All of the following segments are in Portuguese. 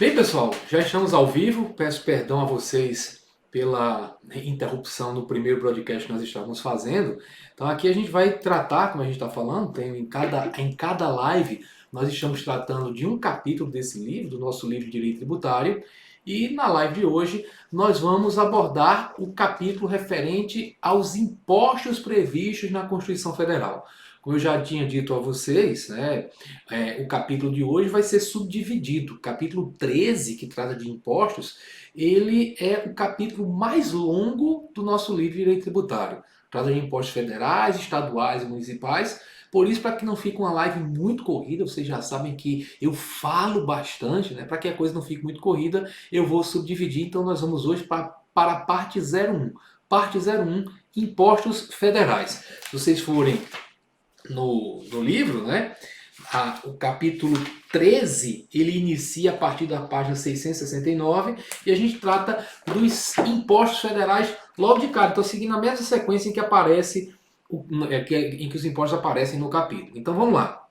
Bem, pessoal, já estamos ao vivo. Peço perdão a vocês pela interrupção no primeiro broadcast que nós estávamos fazendo. Então, aqui a gente vai tratar, como a gente está falando, tem em cada live nós estamos tratando de um capítulo desse livro, do nosso livro de Direito Tributário. E na live de hoje nós vamos abordar o capítulo referente aos impostos previstos na Constituição Federal. Como eu já tinha dito a vocês, né, o capítulo de hoje vai ser subdividido. O capítulo 13, que trata de impostos, ele é o capítulo mais longo do nosso livro de Direito Tributário. Trata de impostos federais, estaduais e municipais. Por isso, para que não fique uma live muito corrida, vocês já sabem que eu falo bastante, né? Para que a coisa não fique muito corrida, eu vou subdividir. Então, nós vamos hoje para a parte 01. Parte 01, impostos federais. Se vocês forem no livro, né? O capítulo 13, ele inicia a partir da página 669 e a gente trata dos impostos federais logo de cara. Então, seguindo a mesma sequência em que aparece, em que os impostos aparecem no capítulo. Então, vamos lá.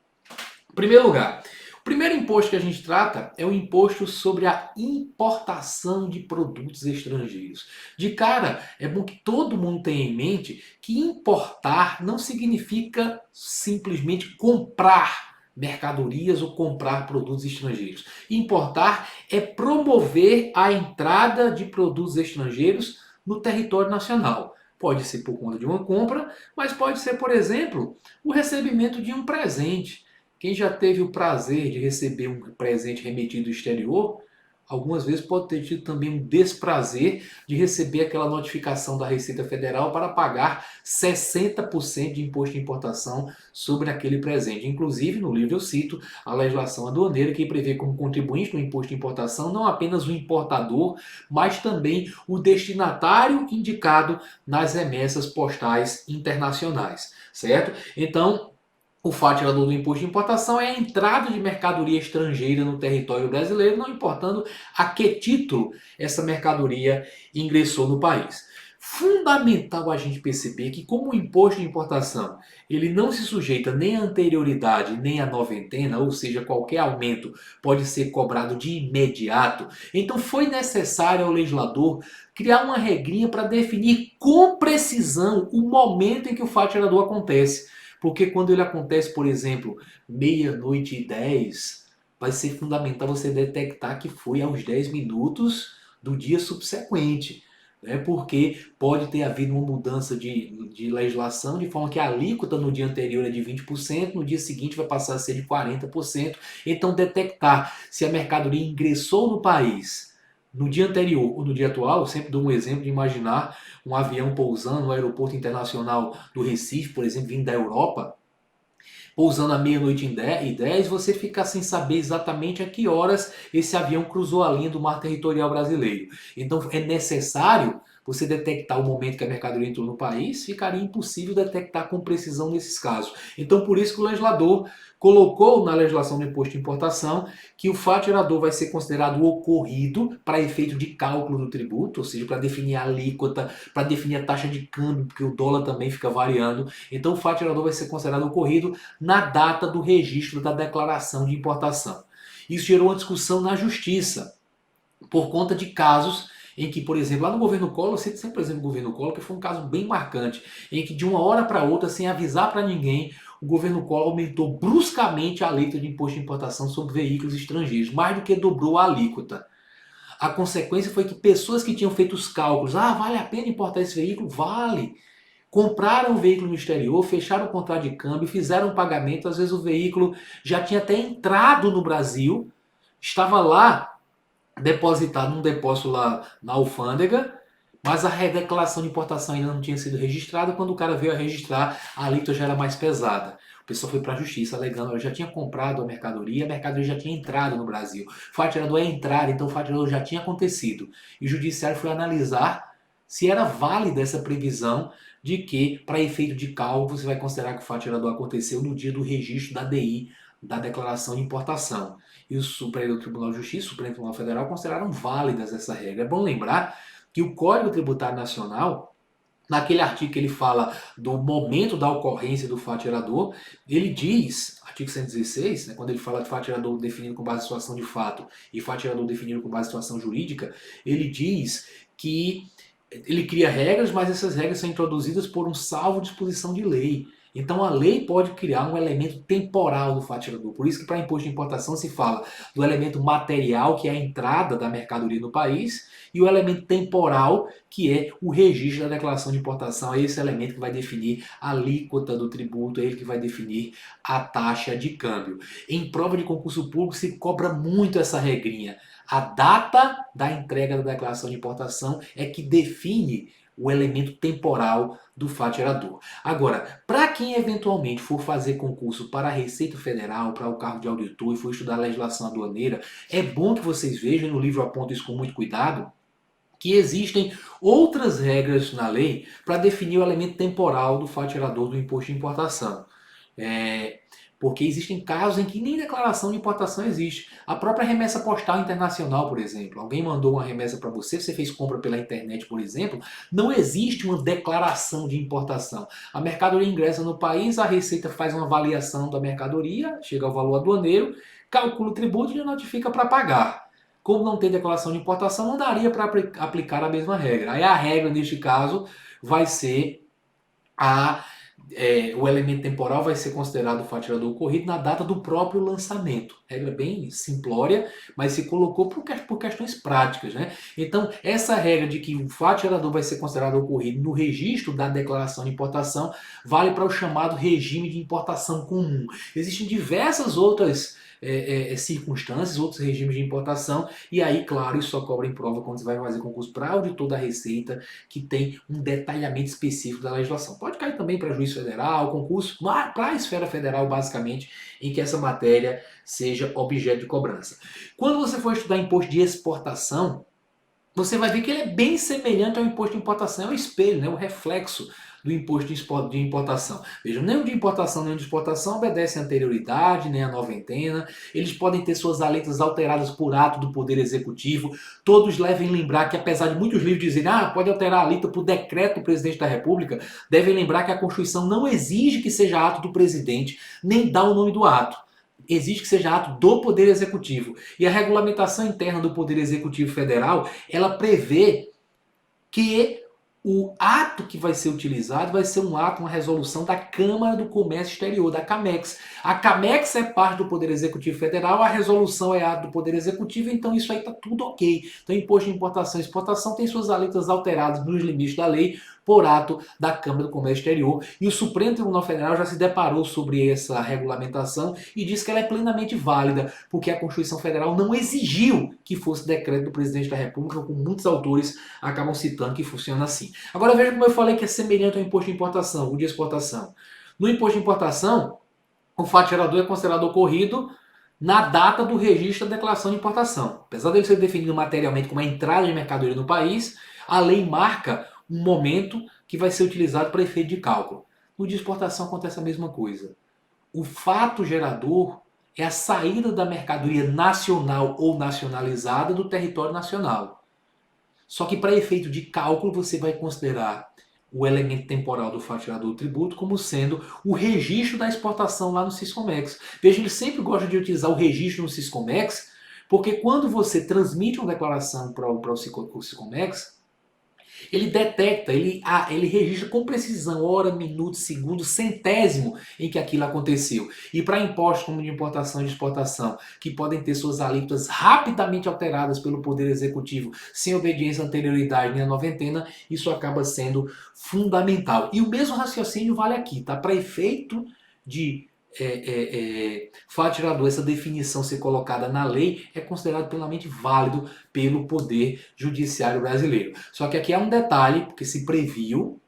Em primeiro lugar, o primeiro imposto que a gente trata é o imposto sobre a importação de produtos estrangeiros. De cara, é bom que todo mundo tenha em mente que importar não significa simplesmente comprar mercadorias ou comprar produtos estrangeiros. Importar é promover a entrada de produtos estrangeiros no território nacional. Pode ser por conta de uma compra, mas pode ser, por exemplo, o recebimento de um presente. Quem já teve o prazer de receber um presente remetido do exterior, algumas vezes pode ter tido também um desprazer de receber aquela notificação da Receita Federal para pagar 60% de imposto de importação sobre aquele presente. Inclusive, no livro eu cito a legislação aduaneira que prevê como contribuinte do imposto de importação não apenas o importador, mas também o destinatário indicado nas remessas postais internacionais, certo? Então, o fato gerador do imposto de importação é a entrada de mercadoria estrangeira no território brasileiro, não importando a que título essa mercadoria ingressou no país. Fundamental a gente perceber que, como o imposto de importação ele não se sujeita nem à anterioridade nem à noventena, ou seja, qualquer aumento pode ser cobrado de imediato, então foi necessário ao legislador criar uma regrinha para definir com precisão o momento em que o fato gerador acontece. Porque quando ele acontece, por exemplo, meia-noite e 10, vai ser fundamental você detectar que foi aos 10 minutos do dia subsequente. Né? Porque pode ter havido uma mudança de legislação, de forma que a alíquota no dia anterior é de 20%, no dia seguinte vai passar a ser de 40%. Então, detectar se a mercadoria ingressou no país no dia anterior ou no dia atual, eu sempre dou um exemplo de imaginar um avião pousando no aeroporto internacional do Recife, por exemplo, vindo da Europa, pousando à meia-noite e 10, você fica sem saber exatamente a que horas esse avião cruzou a linha do mar territorial brasileiro. Então é necessário você detectar o momento que a mercadoria entrou no país, ficaria impossível detectar com precisão nesses casos. Então por isso que o legislador colocou na legislação do imposto de importação que o fato gerador vai ser considerado ocorrido para efeito de cálculo do tributo, ou seja, para definir a alíquota, para definir a taxa de câmbio, porque o dólar também fica variando. Então o fato gerador vai ser considerado ocorrido na data do registro da declaração de importação. Isso gerou uma discussão na justiça, por conta de casos em que, por exemplo, lá no governo Collor, eu cito sempre o exemplo do governo Collor, que foi um caso bem marcante, em que de uma hora para outra, sem avisar para ninguém, o governo Collor aumentou bruscamente a alíquota de imposto de importação sobre veículos estrangeiros, mais do que dobrou a alíquota. A consequência foi que pessoas que tinham feito os cálculos, vale a pena importar esse veículo? Vale. Compraram o veículo no exterior, fecharam o contrato de câmbio, fizeram o pagamento, às vezes o veículo já tinha até entrado no Brasil, estava lá depositado num depósito lá na alfândega, mas a declaração de importação ainda não tinha sido registrada. Quando o cara veio a registrar, a alíquota já era mais pesada. O pessoal foi para a justiça alegando que eu já tinha comprado a mercadoria já tinha entrado no Brasil. O fato gerador é entrar, então o fato gerador já tinha acontecido. E o judiciário foi analisar se era válida essa previsão de que, para efeito de cálculo, você vai considerar que o fato gerador aconteceu no dia do registro da DI, da declaração de importação. E o Supremo Tribunal de Justiça, o Supremo Tribunal Federal consideraram válidas essa regra. É bom lembrar que o Código Tributário Nacional naquele artigo que ele fala do momento da ocorrência do fato gerador, ele diz, artigo 116, né, quando ele fala de fato gerador definido com base em situação de fato e fato gerador definido com base em situação jurídica, ele diz que ele cria regras, mas essas regras são introduzidas por um salvo disposição de lei. Então a lei pode criar um elemento temporal do fato gerador. Por isso que para imposto de importação se fala do elemento material, que é a entrada da mercadoria no país, e o elemento temporal, que é o registro da declaração de importação. É esse elemento que vai definir a alíquota do tributo, é ele que vai definir a taxa de câmbio. Em prova de concurso público se cobra muito essa regrinha. A data da entrega da declaração de importação é que define o elemento temporal do fato gerador. Agora, para quem eventualmente for fazer concurso para a Receita Federal, para o cargo de auditor e for estudar a legislação aduaneira, é bom que vocês vejam, no livro eu aponto isso com muito cuidado, que existem outras regras na lei para definir o elemento temporal do fato gerador do imposto de importação. Porque existem casos em que nem declaração de importação existe. A própria remessa postal internacional, por exemplo. Alguém mandou uma remessa para você, você fez compra pela internet, por exemplo, não existe uma declaração de importação. A mercadoria ingressa no país, a Receita faz uma avaliação da mercadoria, chega ao valor aduaneiro, calcula o tributo e notifica para pagar. Como não tem declaração de importação, não daria para aplicar a mesma regra. Aí a regra, neste caso, vai ser o elemento temporal vai ser considerado o fato gerador ocorrido na data do próprio lançamento. Regra bem simplória, mas se colocou por questões práticas, né? Então, essa regra de que o fato gerador vai ser considerado ocorrido no registro da declaração de importação vale para o chamado regime de importação comum. Existem diversas outras circunstâncias, outros regimes de importação, e aí, claro, isso só cobra em prova quando você vai fazer concurso para auditor da Receita, que tem um detalhamento específico da legislação. Pode cair também para juiz federal, concurso para a esfera federal, basicamente, em que essa matéria seja objeto de cobrança. Quando você for estudar imposto de exportação, você vai ver que ele é bem semelhante ao imposto de importação, é o espelho, né, o reflexo do imposto de importação. Vejam, nem o de importação nem o de exportação obedecem à anterioridade, nem à noventena. Eles podem ter suas alíquotas alteradas por ato do Poder Executivo. Todos devem lembrar que, apesar de muitos livros dizerem pode alterar a alíquota por decreto do Presidente da República, devem lembrar que a Constituição não exige que seja ato do Presidente, nem dá o nome do ato. Exige que seja ato do Poder Executivo. E a regulamentação interna do Poder Executivo Federal, ela prevê que o ato que vai ser utilizado vai ser um ato, uma resolução da Câmara do Comércio Exterior, da CAMEX. A CAMEX é parte do Poder Executivo Federal, a resolução é ato do Poder Executivo, então isso aí está tudo ok. Então, imposto de importação e exportação tem suas alíquotas alteradas nos limites da lei por ato da Câmara do Comércio Exterior. E o Supremo Tribunal Federal já se deparou sobre essa regulamentação e diz que ela é plenamente válida, porque a Constituição Federal não exigiu que fosse decreto do Presidente da República, como muitos autores acabam citando que funciona assim. Agora veja como eu falei que é semelhante ao imposto de importação, o de exportação. No imposto de importação, o fato gerador é considerado ocorrido na data do registro da declaração de importação. Apesar dele ser definido materialmente como a entrada de mercadoria no país, a lei marca um momento que vai ser utilizado para efeito de cálculo. No de exportação acontece a mesma coisa. O fato gerador é a saída da mercadoria nacional ou nacionalizada do território nacional. Só que para efeito de cálculo você vai considerar o elemento temporal do fato gerador do tributo como sendo o registro da exportação lá no Siscomex. Veja, ele sempre gosta de utilizar o registro no Siscomex, porque quando você transmite uma declaração para o Siscomex, ele detecta, ele registra com precisão hora, minuto, segundo, centésimo em que aquilo aconteceu. E para impostos como de importação e de exportação, que podem ter suas alíquotas rapidamente alteradas pelo Poder Executivo, sem obediência à anterioridade nem à noventena, isso acaba sendo fundamental. E o mesmo raciocínio vale aqui, tá? Para efeito de fato gerador, essa definição ser colocada na lei é considerado plenamente válido pelo Poder Judiciário brasileiro. Só que aqui há um detalhe, porque se previu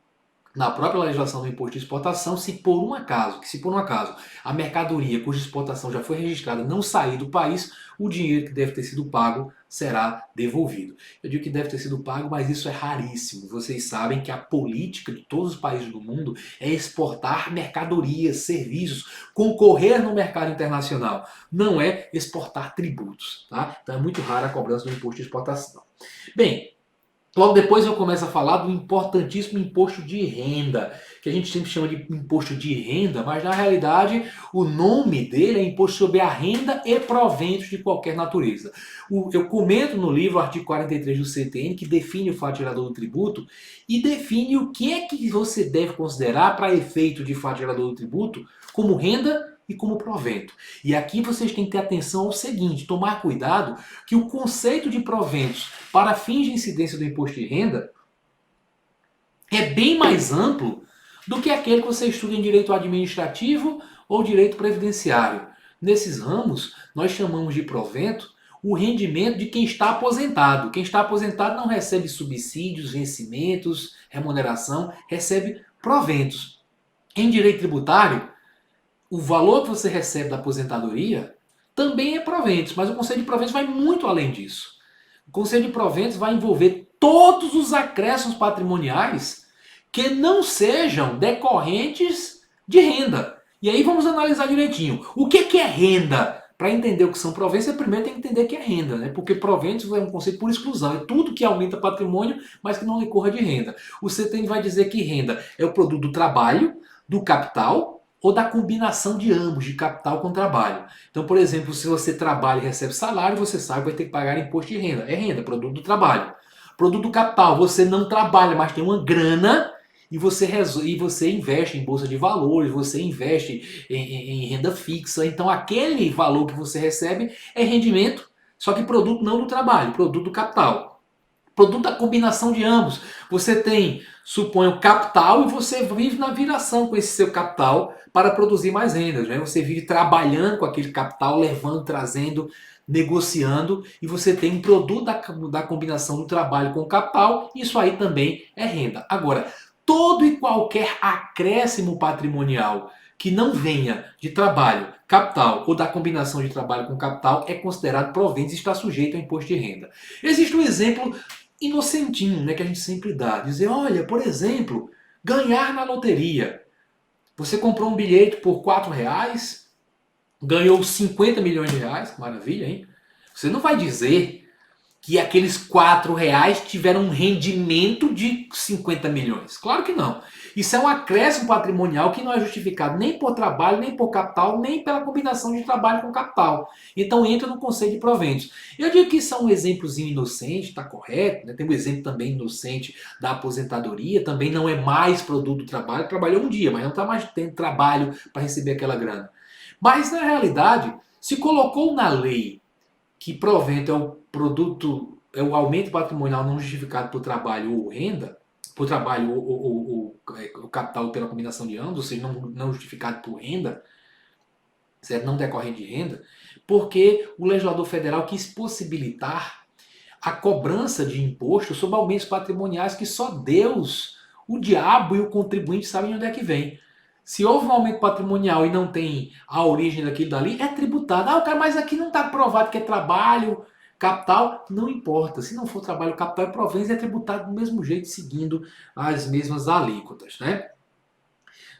na própria legislação do imposto de exportação, se por um acaso a mercadoria cuja exportação já foi registrada não sair do país, o dinheiro que deve ter sido pago será devolvido. Eu digo que deve ter sido pago, mas isso é raríssimo. Vocês sabem que a política de todos os países do mundo é exportar mercadorias, serviços, concorrer no mercado internacional. Não é exportar tributos, tá? Então é muito rara a cobrança do imposto de exportação. Bem, Logo depois eu começo a falar do importantíssimo imposto de renda, que a gente sempre chama de imposto de renda, mas na realidade o nome dele é imposto sobre a renda e proventos de qualquer natureza. Eu comento no livro o artigo 43 do CTN, que define o fato gerador do tributo e define o que é que você deve considerar para efeito de fato gerador do tributo como renda e como provento. E aqui vocês têm que ter atenção ao seguinte, tomar cuidado que o conceito de proventos para fins de incidência do imposto de renda é bem mais amplo do que aquele que você estuda em direito administrativo ou direito previdenciário. Nesses ramos, nós chamamos de provento o rendimento de quem está aposentado. Quem está aposentado não recebe subsídios, vencimentos, remuneração, recebe proventos. Em direito tributário, o valor que você recebe da aposentadoria também é proventos, mas o conceito de proventos vai muito além disso. O conceito de proventos vai envolver todos os acréscimos patrimoniais que não sejam decorrentes de renda. E aí vamos analisar direitinho. O que é renda? Para entender o que são proventos, você primeiro tem que entender o que é renda, né? Porque proventos é um conceito por exclusão, é tudo que aumenta patrimônio, mas que não decorra de renda. O CTN vai dizer que renda é o produto do trabalho, do capital ou da combinação de ambos, de capital com trabalho. Então, por exemplo, se você trabalha e recebe salário, você sabe que vai ter que pagar imposto de renda. É renda, produto do trabalho. Produto do capital, você não trabalha, mas tem uma grana e você investe em bolsa de valores, você investe em renda fixa. Então, aquele valor que você recebe é rendimento, só que produto não do trabalho, produto do capital. Produto da combinação de ambos. Você tem, suponho, capital e você vive na viração com esse seu capital para produzir mais rendas. Né? Você vive trabalhando com aquele capital, levando, trazendo, negociando, e você tem um produto da combinação do trabalho com o capital, isso aí também é renda. Agora, todo e qualquer acréscimo patrimonial que não venha de trabalho, capital ou da combinação de trabalho com capital é considerado provento e está sujeito ao imposto de renda. Existe um exemplo inocentinho, né, que a gente sempre dá. Dizer, olha, por exemplo, ganhar na loteria. Você comprou um bilhete por R$ 4, ganhou 50 milhões de reais, maravilha, hein? Você não vai dizer que aqueles R$ 4 tiveram um rendimento de 50 milhões. Claro que não. Isso é um acréscimo patrimonial que não é justificado nem por trabalho, nem por capital, nem pela combinação de trabalho com capital. Então entra no conceito de proventos. Eu digo que isso é um exemplozinho inocente, está correto. Né? Tem um exemplo também inocente da aposentadoria, também não é mais produto do trabalho. Trabalhou um dia, mas não está mais tendo trabalho para receber aquela grana. Mas na realidade, se colocou na lei que provento é o produto, é o aumento patrimonial não justificado por trabalho ou renda, por trabalho ou capital pela combinação de ambos, ou seja, não justificado por renda, certo? Não decorrente de renda, porque o legislador federal quis possibilitar a cobrança de imposto sobre aumentos patrimoniais que só Deus, o diabo e o contribuinte sabem de onde é que vem. Se houve um aumento patrimonial e não tem a origem daquilo dali, é tributado. Ah, cara, mas aqui não está provado que é trabalho, capital. Não importa. Se não for trabalho, capital é proventos, é tributado do mesmo jeito, seguindo as mesmas alíquotas, né?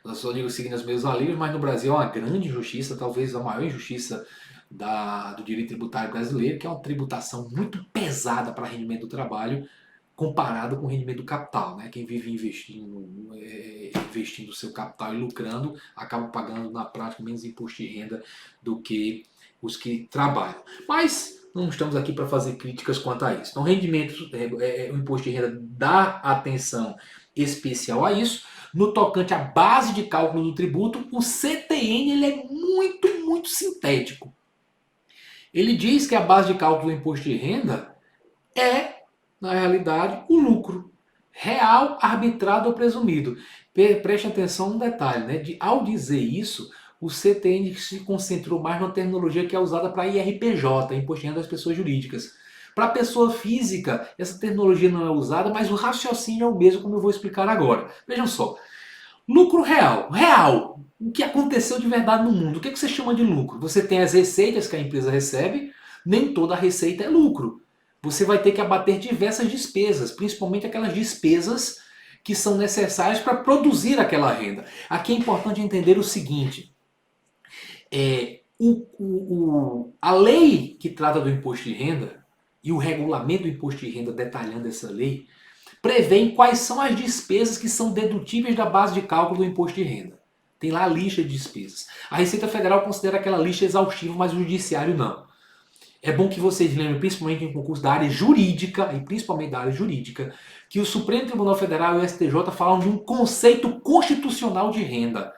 Eu só digo seguindo as mesmas alíquotas, mas no Brasil é uma grande injustiça, talvez a maior injustiça do direito tributário brasileiro, que é uma tributação muito pesada para rendimento do trabalho, comparado com o rendimento do capital. Né? Quem vive investindo o seu capital e lucrando, acaba pagando na prática menos imposto de renda do que os que trabalham. Mas não estamos aqui para fazer críticas quanto a isso. Então, o imposto de renda dá atenção especial a isso. No tocante à base de cálculo do tributo, o CTN ele é muito, muito sintético. Ele diz que a base de cálculo do imposto de renda é, na realidade, o lucro real, arbitrado ou presumido. Preste atenção a um detalhe, né? Ao dizer isso, o CTN se concentrou mais na terminologia que é usada para IRPJ, Imposto de Renda das Pessoas Jurídicas. Para a pessoa física, essa terminologia não é usada, mas o raciocínio é o mesmo, como eu vou explicar agora. Vejam só. Lucro real. Real. O que aconteceu de verdade no mundo. O que você chama de lucro? Você tem as receitas que a empresa recebe, nem toda a receita é lucro. Você vai ter que abater diversas despesas, principalmente aquelas despesas que são necessárias para produzir aquela renda. Aqui é importante entender o seguinte: a lei que trata do imposto de renda e o regulamento do imposto de renda detalhando essa lei prevêem quais são as despesas que são dedutíveis da base de cálculo do imposto de renda. Tem lá a lista de despesas. A Receita Federal considera aquela lista exaustiva, mas o Judiciário não. É bom que vocês lembrem, principalmente em concurso da área jurídica, e principalmente da área jurídica, que o Supremo Tribunal Federal e o STJ falam de um conceito constitucional de renda.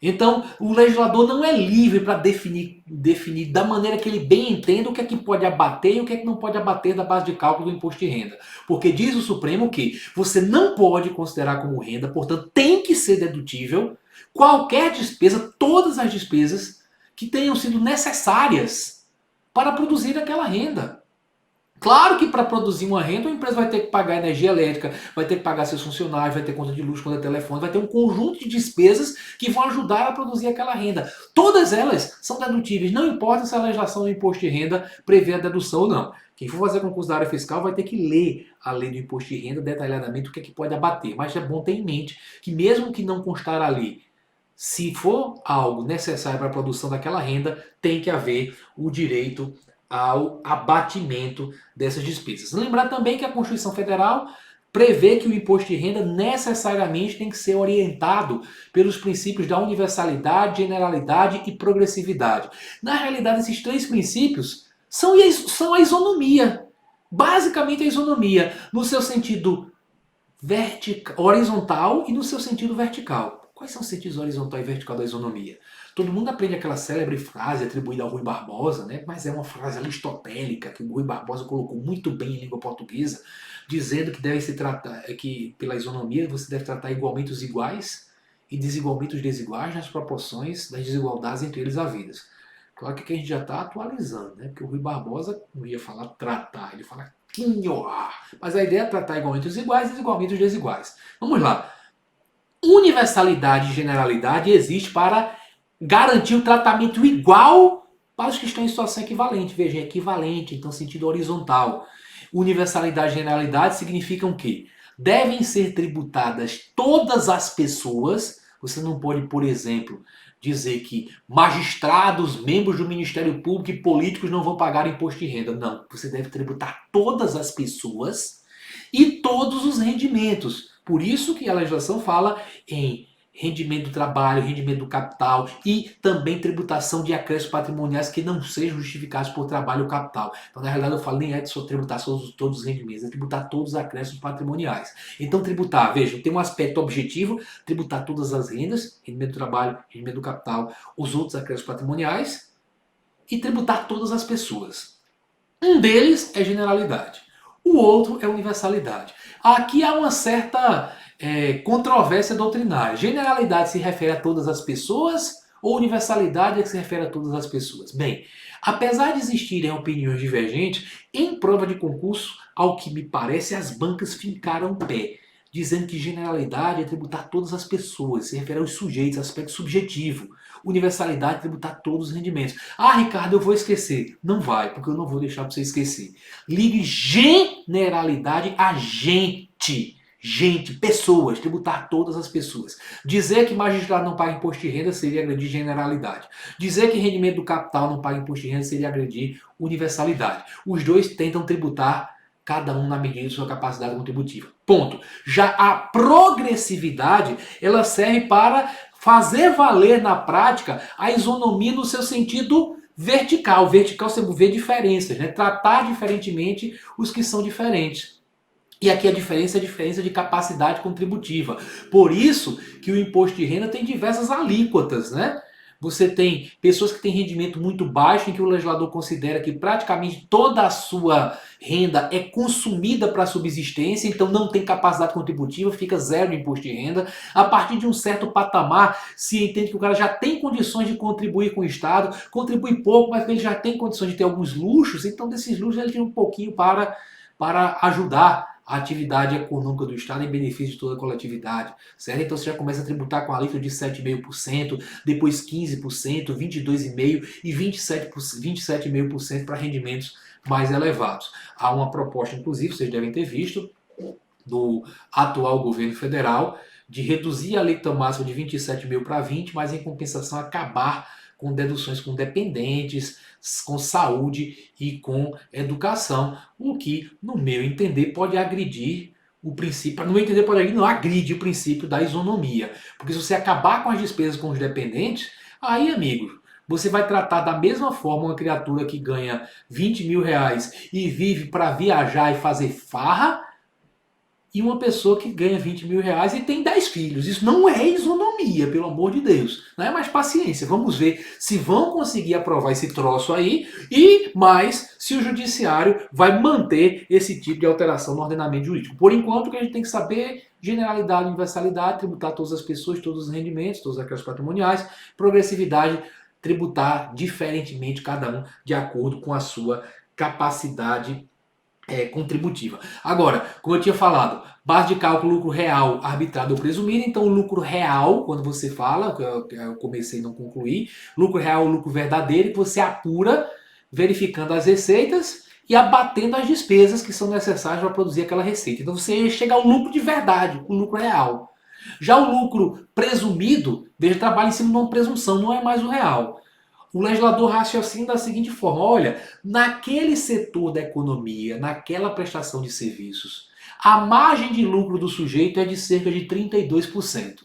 Então, o legislador não é livre para definir da maneira que ele bem entenda o que é que pode abater e o que é que não pode abater da base de cálculo do imposto de renda. Porque diz o Supremo que você não pode considerar como renda, portanto, tem que ser dedutível qualquer despesa, todas as despesas que tenham sido necessárias para produzir aquela renda. Claro que para produzir uma renda, a empresa vai ter que pagar energia elétrica, vai ter que pagar seus funcionários, vai ter conta de luz, conta de telefone, vai ter um conjunto de despesas que vão ajudar a produzir aquela renda. Todas elas são dedutíveis, não importa se a legislação do imposto de renda prevê a dedução ou não. Quem for fazer concurso da área fiscal vai ter que ler a lei do imposto de renda detalhadamente o que é que pode abater. Mas é bom ter em mente que mesmo que não constar ali, se for algo necessário para a produção daquela renda, tem que haver o direito ao abatimento dessas despesas. Lembrar também que a Constituição Federal prevê que o imposto de renda necessariamente tem que ser orientado pelos princípios da universalidade, generalidade e progressividade. Na realidade, esses três princípios são a isonomia. Basicamente a isonomia, no seu sentido horizontal e no seu sentido vertical. Quais são os sentidos horizontal e vertical da isonomia? Todo mundo aprende aquela célebre frase atribuída ao Rui Barbosa, né? Mas é uma frase aristotélica que o Rui Barbosa colocou muito bem em língua portuguesa, dizendo que deve se tratar, que pela isonomia você deve tratar igualmente os iguais e desigualmente os desiguais nas proporções das desigualdades entre eles havidas. Claro que aqui a gente já está atualizando, né? Porque o Rui Barbosa não ia falar tratar, ele fala quinhoar. Mas a ideia é tratar igualmente os iguais e desigualmente os desiguais. Vamos lá. Universalidade e generalidade existe para garantir o tratamento igual para os que estão em situação equivalente. Veja, equivalente, então sentido horizontal. Universalidade e generalidade significam que devem ser tributadas todas as pessoas. Você não pode, por exemplo, dizer que magistrados, membros do Ministério Público e políticos não vão pagar imposto de renda. Não, você deve tributar todas as pessoas e todos os rendimentos. Por isso que a legislação fala em rendimento do trabalho, rendimento do capital e também tributação de acréscimos patrimoniais que não sejam justificados por trabalho ou capital. Então, na realidade, eu falo nem é de só tributar todos os rendimentos, é tributar todos os acréscimos patrimoniais. Então, tributar, veja, tem um aspecto objetivo, tributar todas as rendas, rendimento do trabalho, rendimento do capital, os outros acréscimos patrimoniais e tributar todas as pessoas. Um deles é generalidade. O outro é universalidade. Aqui há uma certa controvérsia doutrinária. Generalidade se refere a todas as pessoas ou universalidade é que se refere a todas as pessoas? Bem, apesar de existirem opiniões divergentes, em prova de concurso, ao que me parece, as bancas fincaram o pé, dizendo que generalidade é tributar todas as pessoas, se refere aos sujeitos, aspecto subjetivo. Universalidade é tributar todos os rendimentos. Ah, Ricardo, eu vou esquecer. Não vai, porque eu não vou deixar para você esquecer. Ligue generalidade a gente. Gente, pessoas, tributar todas as pessoas. Dizer que magistrado não paga imposto de renda seria agredir generalidade. Dizer que rendimento do capital não paga imposto de renda seria agredir universalidade. Os dois tentam tributar cada um na medida de sua capacidade contributiva. Ponto. Já a progressividade, ela serve para fazer valer na prática a isonomia no seu sentido vertical. Vertical você vê diferenças, né? Tratar diferentemente os que são diferentes. E aqui a diferença é a diferença de capacidade contributiva. Por isso que o imposto de renda tem diversas alíquotas, né? Você tem pessoas que têm rendimento muito baixo, em que o legislador considera que praticamente toda a sua renda é consumida para a subsistência, então não tem capacidade contributiva, fica zero de imposto de renda. A partir de um certo patamar, se entende que o cara já tem condições de contribuir com o Estado, contribui pouco, mas ele já tem condições de ter alguns luxos, então desses luxos ele tem um pouquinho para ajudar a atividade econômica do Estado em benefício de toda a coletividade, certo? Então você já começa a tributar com a alíquota de 7,5%, depois 15%, 22,5% e 27,5% para rendimentos mais elevados. Há uma proposta, inclusive, vocês devem ter visto, do atual governo federal, de reduzir a alíquota máxima de 27 mil para 20, mas em compensação acabar com deduções com dependentes, com saúde e com educação, o que, no meu entender, pode agredir o princípio, para não entender por aí, não agride o princípio da isonomia. Porque se você acabar com as despesas com os dependentes, aí, amigo, você vai tratar da mesma forma uma criatura que ganha 20 mil reais e vive para viajar e fazer farra, e uma pessoa que ganha 20 mil reais e tem 10 filhos. Isso não é isonomia, pelo amor de Deus. Não é mais paciência. Vamos ver se vão conseguir aprovar esse troço aí e mais se o judiciário vai manter esse tipo de alteração no ordenamento jurídico. Por enquanto, o que a gente tem que saber é generalidade, universalidade, tributar todas as pessoas, todos os rendimentos, todas aquelas patrimoniais, progressividade, tributar diferentemente cada um de acordo com a sua capacidade contributiva. Agora, como eu tinha falado, base de cálculo lucro real, arbitrado ou presumido. Então, o lucro real, quando você fala, que eu comecei e não concluí, lucro real ou lucro verdadeiro, que você apura verificando as receitas e abatendo as despesas que são necessárias para produzir aquela receita. Então, você chega ao lucro de verdade, o lucro real. Já o lucro presumido, veja, trabalha em cima de uma presunção, não é mais o real. O legislador raciocina da seguinte forma: olha, naquele setor da economia, naquela prestação de serviços, a margem de lucro do sujeito é de cerca de 32%.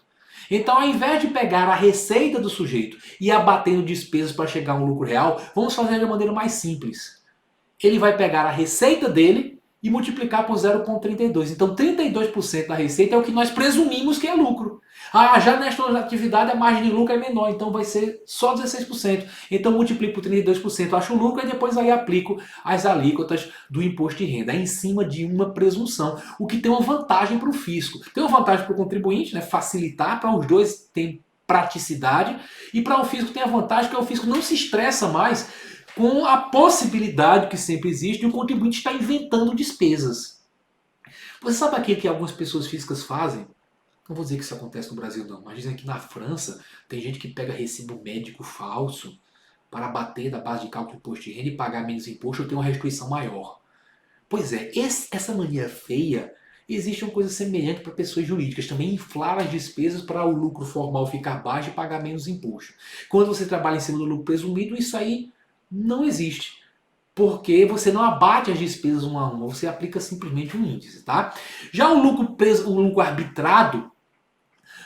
Então, ao invés de pegar a receita do sujeito e abatendo despesas para chegar a um lucro real, vamos fazer de uma maneira mais simples. Ele vai pegar a receita dele e multiplicar por 0,32. Então 32% da receita é o que nós presumimos que é lucro. Ah, já nesta atividade a margem de lucro é menor, então vai ser só 16%. Então multiplico por 32%, acho o lucro e depois aí aplico as alíquotas do imposto de renda. É em cima de uma presunção, o que tem uma vantagem para o fisco. Tem uma vantagem para o contribuinte, né, facilitar, para os dois tem praticidade, e para o fisco tem a vantagem que o fisco não se estressa mais com a possibilidade que sempre existe de o contribuinte estar inventando despesas. Você sabe aquilo que algumas pessoas físicas fazem? Não vou dizer que isso acontece no Brasil não, mas dizem que na França tem gente que pega recibo médico falso para bater da base de cálculo do imposto de renda e pagar menos imposto ou ter uma restituição maior. Pois é, essa mania feia existe uma coisa semelhante para pessoas jurídicas, também inflar as despesas para o lucro formal ficar baixo e pagar menos imposto. Quando você trabalha em cima do lucro presumido, isso aí não existe. Porque você não abate as despesas uma a uma, você aplica simplesmente um índice, tá? Já o lucro arbitrado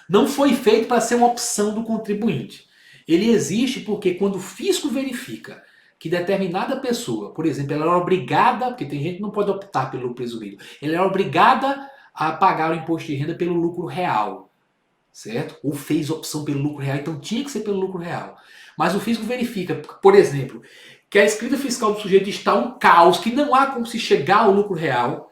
não foi feito para ser uma opção do contribuinte. Ele existe porque quando o fisco verifica que determinada pessoa, por exemplo, ela era obrigada, porque tem gente que não pode optar pelo lucro presumido, ela era obrigada a pagar o imposto de renda pelo lucro real, certo? Ou fez opção pelo lucro real, então tinha que ser pelo lucro real. Mas o fisco verifica, por exemplo, que a escrita fiscal do sujeito está um caos, que não há como se chegar ao lucro real.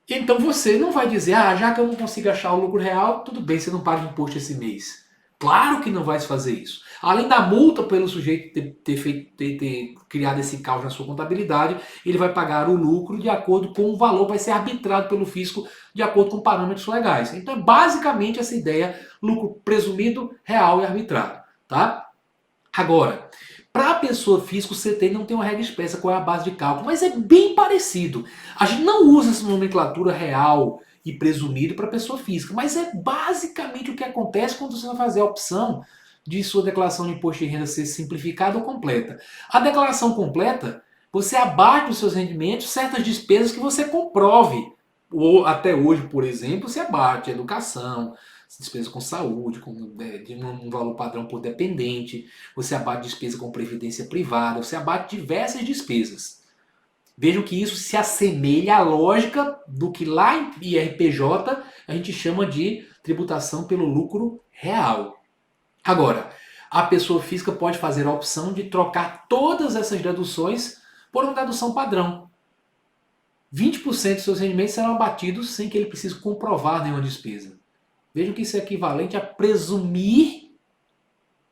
Então você não vai dizer, ah, já que eu não consigo achar o lucro real, tudo bem, você não paga imposto esse mês. Claro que não vai se fazer isso. Além da multa pelo sujeito ter criado esse caos na sua contabilidade, ele vai pagar o lucro de acordo com o valor, vai ser arbitrado pelo fisco de acordo com parâmetros legais. Então é basicamente essa ideia, lucro presumido, real e arbitrado. Tá? Agora, para a pessoa física, o CT não tem uma regra expressa qual é a base de cálculo, mas é bem parecido. A gente não usa essa nomenclatura real e presumido para a pessoa física, mas é basicamente o que acontece quando você vai fazer a opção de sua declaração de imposto de renda ser simplificada ou completa. A declaração completa, você abate os seus rendimentos, certas despesas que você comprove. Ou, até hoje, por exemplo, você abate educação, despesa com saúde, de um valor padrão por dependente, você abate despesa com previdência privada, você abate diversas despesas. Vejam que isso se assemelha à lógica do que lá em IRPJ a gente chama de tributação pelo lucro real. Agora, a pessoa física pode fazer a opção de trocar todas essas deduções por uma dedução padrão. 20% dos seus rendimentos serão abatidos sem que ele precise comprovar nenhuma despesa. Vejam que isso é equivalente a presumir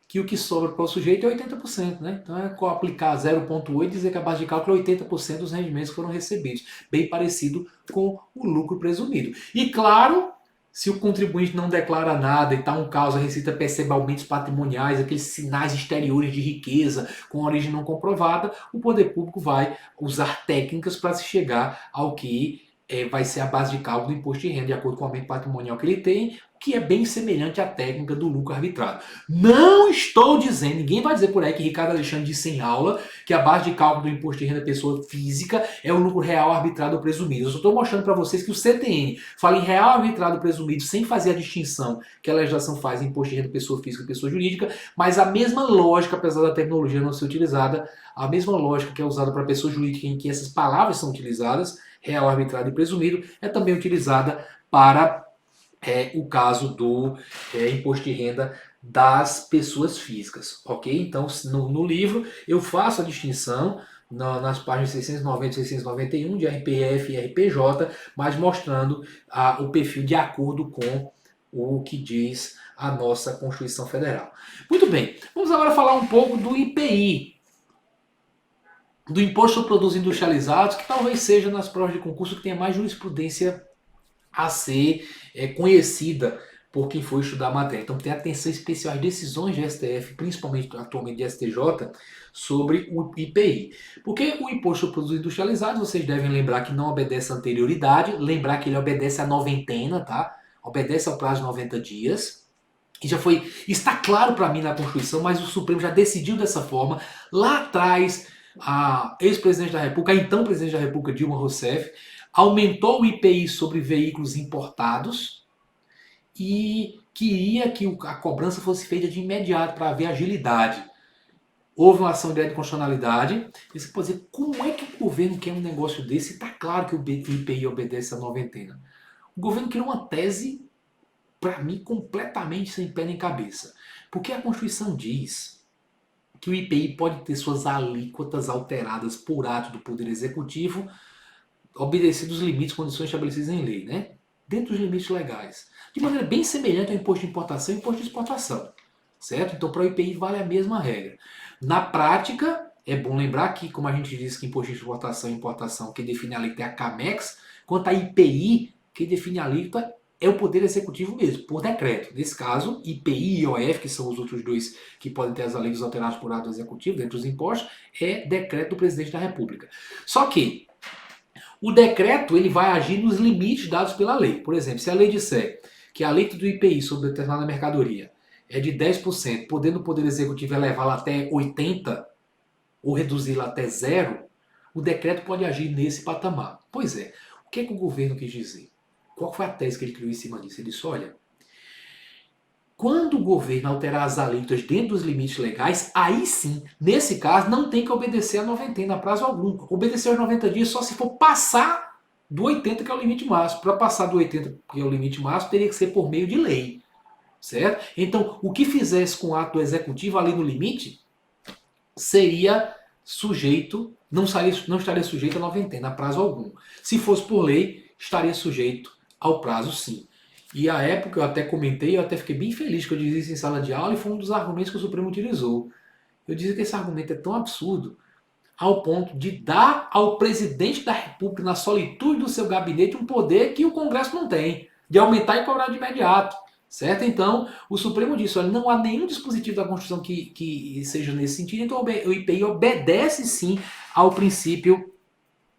que o que sobra para o sujeito é 80%, né? Então é aplicar 0,8 e dizer que a base de cálculo é 80% dos rendimentos que foram recebidos. Bem parecido com o lucro presumido. E claro, se o contribuinte não declara nada e está um caos, a Receita percebe aumentos patrimoniais, aqueles sinais exteriores de riqueza com origem não comprovada, o poder público vai usar técnicas para se chegar ao que vai ser a base de cálculo do imposto de renda, de acordo com o aumento patrimonial que ele tem, que é bem semelhante à técnica do lucro arbitrado. Não estou dizendo, ninguém vai dizer por aí que Ricardo Alexandre disse em aula que a base de cálculo do imposto de renda da pessoa física é o lucro real arbitrado ou presumido. Eu só estou mostrando para vocês que o CTN fala em real arbitrado ou presumido sem fazer a distinção que a legislação faz em imposto de renda da pessoa física e pessoa jurídica, mas a mesma lógica, apesar da terminologia não ser utilizada, a mesma lógica que é usada para pessoa jurídica em que essas palavras são utilizadas, real, arbitrado e presumido, é também utilizada para o caso do imposto de renda das pessoas físicas, ok? Então, no livro, eu faço a distinção nas páginas 690 e 691 de RPF e RPJ, mas mostrando o perfil de acordo com o que diz a nossa Constituição Federal. Muito bem, vamos agora falar um pouco do IPI, do Imposto sobre Produtos Industrializados, que talvez seja nas provas de concurso que tenha mais jurisprudência a ser conhecida por quem for estudar a matéria. Então tem atenção especial às decisões de STF, principalmente atualmente de STJ, sobre o IPI. Porque o Imposto sobre Produtos Industrializados, vocês devem lembrar que não obedece à anterioridade, lembrar que ele obedece à noventena, tá? Obedece ao prazo de 90 dias. E já foi, está claro para mim na Constituição, mas o Supremo já decidiu dessa forma. Lá atrás, a ex-presidente da República, a então presidente da República, Dilma Rousseff, aumentou o IPI sobre veículos importados e queria que a cobrança fosse feita de imediato para haver agilidade. Houve uma ação direta de constitucionalidade. E você pode dizer, como é que o governo quer um negócio desse? Está claro que o IPI obedece à noventena. O governo criou uma tese, para mim, completamente sem pé nem cabeça. Porque a Constituição diz que o IPI pode ter suas alíquotas alteradas por ato do Poder Executivo, obedecidos os limites e condições estabelecidas em lei, né? Dentro dos limites legais. De maneira bem semelhante ao imposto de importação e imposto de exportação. Certo? Então, para o IPI vale a mesma regra. Na prática, é bom lembrar que, como a gente disse que imposto de exportação e importação, quem define a alíquota é a CAMEX, quanto a IPI, quem define a alíquota é o Poder Executivo mesmo, por decreto. Nesse caso, IPI e IOF, que são os outros dois que podem ter as alíquotas alteradas por ato executivo, dentro dos impostos, é decreto do Presidente da República. Só que o decreto ele vai agir nos limites dados pela lei. Por exemplo, se a lei disser que a alíquota do IPI sobre determinada mercadoria é de 10%, podendo o Poder Executivo elevá-la até 80% ou reduzi-la até zero, o decreto pode agir nesse patamar. Pois é, o que é que o governo quis dizer? Qual foi a tese que ele criou em cima disso? Ele disse, olha, quando o governo alterar as alíquotas dentro dos limites legais, aí sim, nesse caso, não tem que obedecer a noventena, a prazo algum. Obedecer aos 90 dias só se for passar do 80, que é o limite máximo. Para passar do 80, que é o limite máximo, teria que ser por meio de lei. Certo? Então, o que fizesse com o ato executivo ali no limite, seria sujeito, não estaria sujeito a noventena, a prazo algum. Se fosse por lei, estaria sujeito ao prazo sim. E à época eu até comentei, eu até fiquei bem feliz que eu disse isso em sala de aula e foi um dos argumentos que o Supremo utilizou. Eu disse que esse argumento é tão absurdo ao ponto de dar ao presidente da República, na solitude do seu gabinete, um poder que o Congresso não tem, de aumentar e cobrar de imediato. Certo? Então, o Supremo disse, olha, não há nenhum dispositivo da Constituição que seja nesse sentido, então o IPI obedece sim ao princípio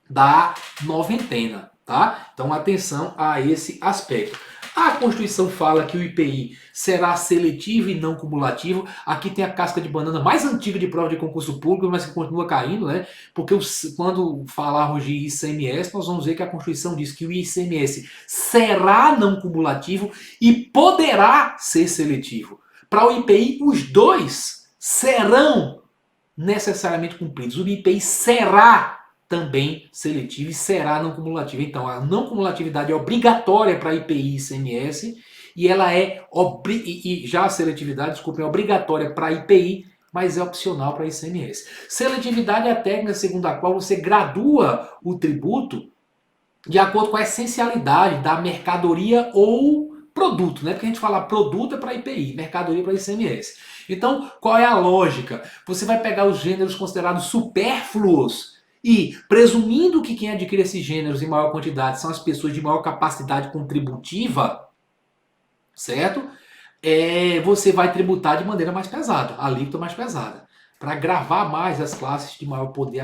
da noventena, tá? Então, atenção a esse aspecto. A Constituição fala que o IPI será seletivo e não cumulativo. Aqui tem a casca de banana mais antiga de prova de concurso público, mas que continua caindo, né? Porque quando falarmos de ICMS, nós vamos ver que a Constituição diz que o ICMS será não cumulativo e poderá ser seletivo. Para o IPI, os dois serão necessariamente cumpridos. O IPI será também seletivo e será não cumulativo. Então, a não cumulatividade é obrigatória para IPI e ICMS e ela e já a seletividade, desculpa, é obrigatória para IPI, mas é opcional para ICMS. Seletividade é a técnica segundo a qual você gradua o tributo de acordo com a essencialidade da mercadoria ou produto, né? Porque a gente fala produto é para IPI, mercadoria para ICMS. Então, qual é a lógica? Você vai pegar os gêneros considerados supérfluos e, presumindo que quem adquire esses gêneros em maior quantidade são as pessoas de maior capacidade contributiva, certo? Você vai tributar de maneira mais pesada, a alíquota mais pesada. para gravar mais as classes de maior poder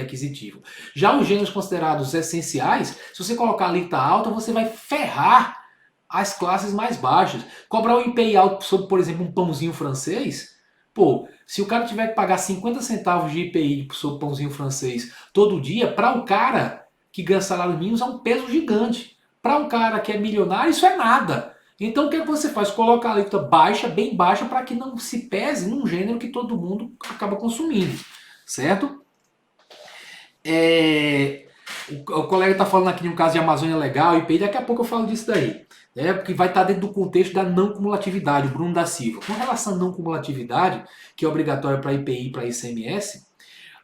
aquisitivo. Já os gêneros considerados essenciais, se você colocar a alíquota alta, você vai ferrar as classes mais baixas. Cobrar o IPI alto sobre, por exemplo, um pãozinho francês, pô, se o cara tiver que pagar 50 centavos de IPI sobre pãozinho francês todo dia, para o cara que ganha salário mínimo é um peso gigante. Para um cara que é milionário, isso é nada. Então o que, é que você faz? Coloca a alíquota baixa, bem baixa, para que não se pese num gênero que todo mundo acaba consumindo, certo? O colega está falando aqui de um caso de Amazônia Legal, IPI, daqui a pouco eu falo disso daí. Porque vai estar dentro do contexto da não cumulatividade, o Bruno da Silva. Com relação à não cumulatividade, que é obrigatória para IPI e para ICMS,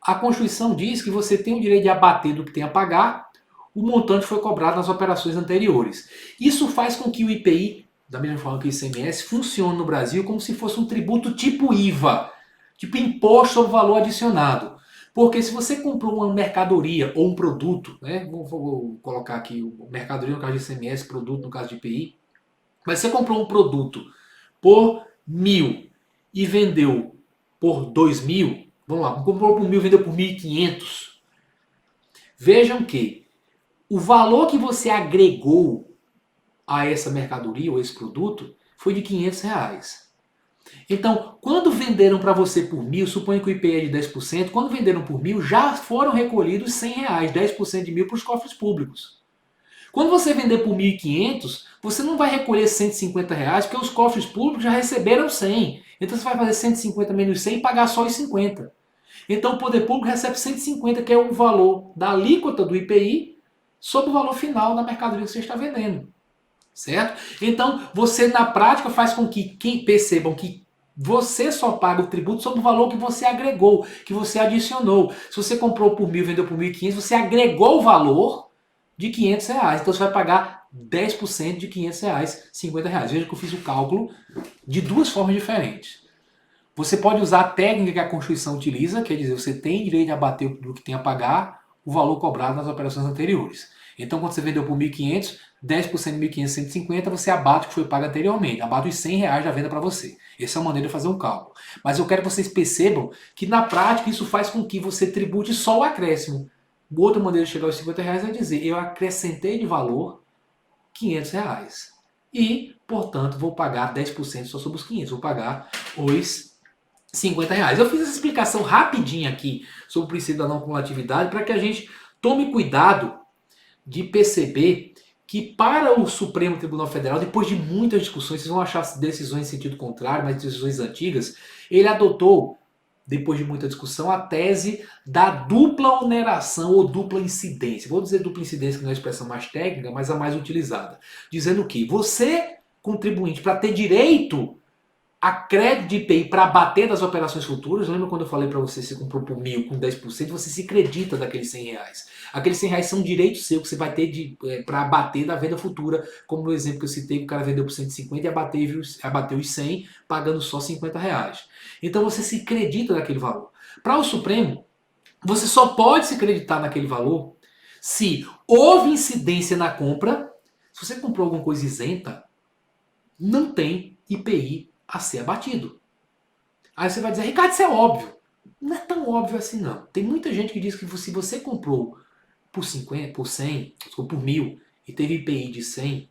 a Constituição diz que você tem o direito de abater do que tem a pagar o montante foi cobrado nas operações anteriores. Isso faz com que o IPI, da mesma forma que o ICMS, funcione no Brasil como se fosse um tributo tipo IVA, tipo imposto sobre valor adicionado. Porque se você comprou uma mercadoria ou um produto, né, vou colocar aqui o mercadoria no caso de ICMS, produto no caso de IPI, mas você comprou um produto por 1.000 e vendeu por 2.000, vamos lá, comprou por 1.000 e vendeu por 1.500. Vejam que o valor que você agregou a essa mercadoria ou esse produto foi de R$ 500. Então, quando venderam para você por 1.000, suponho que o IPI é de 10%, quando venderam por 1.000, já foram recolhidos R$ 100, 10% de 1.000 para os cofres públicos. Quando você vender por 1.500, você não vai recolher R$ 150, porque os cofres públicos já receberam 100. Então você vai fazer 150 menos 100 e pagar só os 50. Então o poder público recebe 150, que é o valor da alíquota do IPI, sobre o valor final da mercadoria que você está vendendo. Certo? Então, você na prática faz com que percebam que você só paga o tributo sobre o valor que você agregou, que você adicionou. Se você comprou por 1.000 e vendeu por 1.500, você agregou o valor de R$ 500. Então você vai pagar 10% de R$ 500, R$ 50. Veja que eu fiz o cálculo de duas formas diferentes. Você pode usar a técnica que a Constituição utiliza, quer dizer, você tem direito de abater do que tem a pagar o valor cobrado nas operações anteriores. Então, quando você vendeu por 1.500, 10% de 1.500, 150, você abate o que foi pago anteriormente. Abate os R$ 100 da venda para você. Essa é uma maneira de fazer um cálculo. Mas eu quero que vocês percebam que, na prática, isso faz com que você tribute só o acréscimo. Outra maneira de chegar aos R$ 50 é dizer, eu acrescentei de valor R$ 500. E, portanto, vou pagar 10% só sobre os 500. Vou pagar os R$ 50. Eu fiz essa explicação rapidinha aqui sobre o princípio da não cumulatividade para que a gente tome cuidado de perceber que para o Supremo Tribunal Federal, depois de muitas discussões, vocês vão achar decisões em sentido contrário, mas decisões antigas, ele adotou, depois de muita discussão, a tese da dupla oneração ou dupla incidência. Vou dizer dupla incidência, que não é a expressão mais técnica, mas a mais utilizada. Dizendo que você, contribuinte, para ter direito a crédito de IPI para abater das operações futuras, lembra quando eu falei para você, se comprou por 1.000 com 10%, você se acredita daqueles R$ 100. Aqueles R$ 100 são direitos seu que você vai ter para abater da venda futura, como no exemplo que eu citei, que o cara vendeu por 150 e abateu os 100, pagando só R$ 50. Então você se acredita daquele valor. Para o Supremo, você só pode se acreditar naquele valor se houve incidência na compra. Se você comprou alguma coisa isenta, não tem IPI a ser abatido. Aí você vai dizer, Ricardo, isso é óbvio. Não é tão óbvio assim não. Tem muita gente que diz que se você comprou por 50, por 100, ou por 1.000 e teve IPI de 100,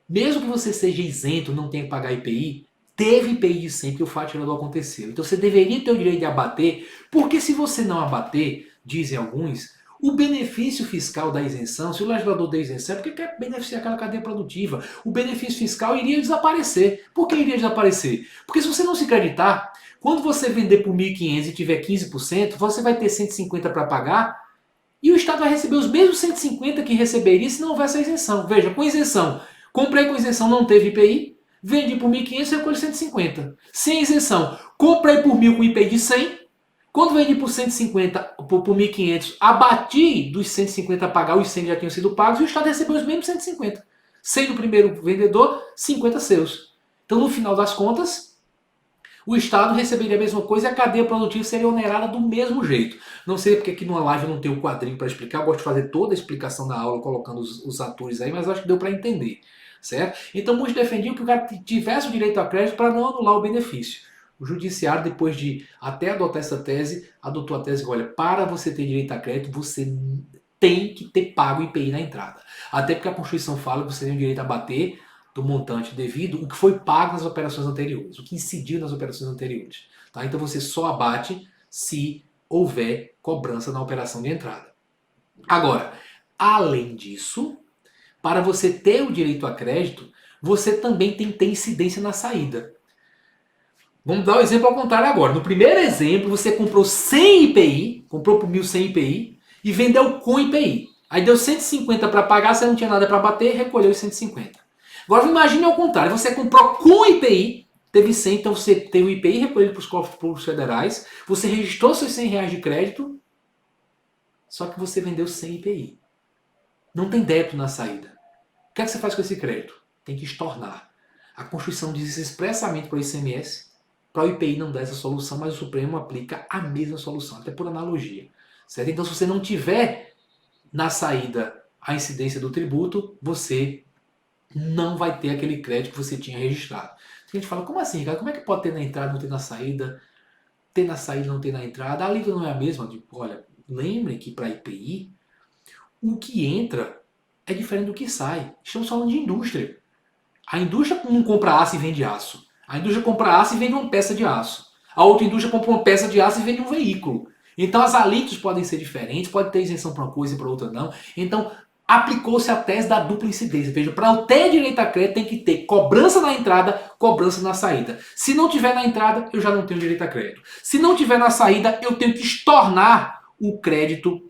mesmo que você seja isento, não tenha que pagar IPI, teve IPI de 100 porque o fato gerador aconteceu. Então você deveria ter o direito de abater, porque se você não abater, dizem alguns, o benefício fiscal da isenção, se o legislador der isenção, é porque quer beneficiar aquela cadeia produtiva. O benefício fiscal iria desaparecer. Por que iria desaparecer? Porque se você não se acreditar, quando você vender por 1.500 e tiver 15%, você vai ter 150 para pagar e o Estado vai receber os mesmos 150 que receberia se não houvesse a isenção. Veja, com isenção, comprei com isenção, não teve IPI, vendi por 1.500 e recolhi 150. Sem isenção, comprei por 1.000 com IPI de 100, quando vendi por 150, por 1.500, abati dos 150 a pagar, os 100 já tinham sido pagos, e o Estado recebeu os mesmos 150. 100 do primeiro vendedor, 50 seus. Então, no final das contas, o Estado receberia a mesma coisa e a cadeia produtiva seria onerada do mesmo jeito. Não sei porque aqui numa live eu não tenho um quadrinho para explicar, eu gosto de fazer toda a explicação na aula colocando os atores aí, mas acho que deu para entender. Certo? Então muitos defendiam que o cara tivesse o direito a crédito para não anular o benefício. O judiciário, depois de até adotar essa tese, adotou a tese que, olha, para você ter direito a crédito, você tem que ter pago o IPI na entrada. Até porque a Constituição fala que você tem o direito a bater do montante devido o que foi pago nas operações anteriores, o que incidiu nas operações anteriores. Tá? Então você só abate se houver cobrança na operação de entrada. Agora, além disso, para você ter o direito a crédito, você também tem que ter incidência na saída. Vamos dar o exemplo ao contrário agora. No primeiro exemplo, você comprou 100 IPI, comprou por 1.100 IPI e vendeu com IPI. Aí deu 150 para pagar, você não tinha nada para bater, recolheu os 150. Agora imagine ao contrário, você comprou com IPI, teve 100, então você teve o IPI recolhido para os cofres públicos federais, você registrou seus 100 reais de crédito, só que você vendeu 100 IPI. Não tem débito na saída. O que é que você faz com esse crédito? Tem que estornar. A Constituição diz isso expressamente para o ICMS. Para o IPI não dá essa solução, mas o Supremo aplica a mesma solução, até por analogia. Certo? Então, se você não tiver na saída a incidência do tributo, você não vai ter aquele crédito que você tinha registrado. A gente fala, como assim, cara? Como é que pode ter na entrada, não ter na saída? Ter na saída, não ter na entrada? A alíquota não é a mesma? Tipo, olha, lembre que para IPI, o que entra é diferente do que sai. Estamos falando de indústria. A indústria não compra aço e vende aço. A indústria compra aço e vende uma peça de aço. A outra indústria compra uma peça de aço e vende um veículo. Então as alíquotas podem ser diferentes, pode ter isenção para uma coisa e para outra não. Então aplicou-se a tese da dupla incidência. Veja, para eu ter direito a crédito tem que ter cobrança na entrada, cobrança na saída. Se não tiver na entrada, eu já não tenho direito a crédito. Se não tiver na saída, eu tenho que estornar o crédito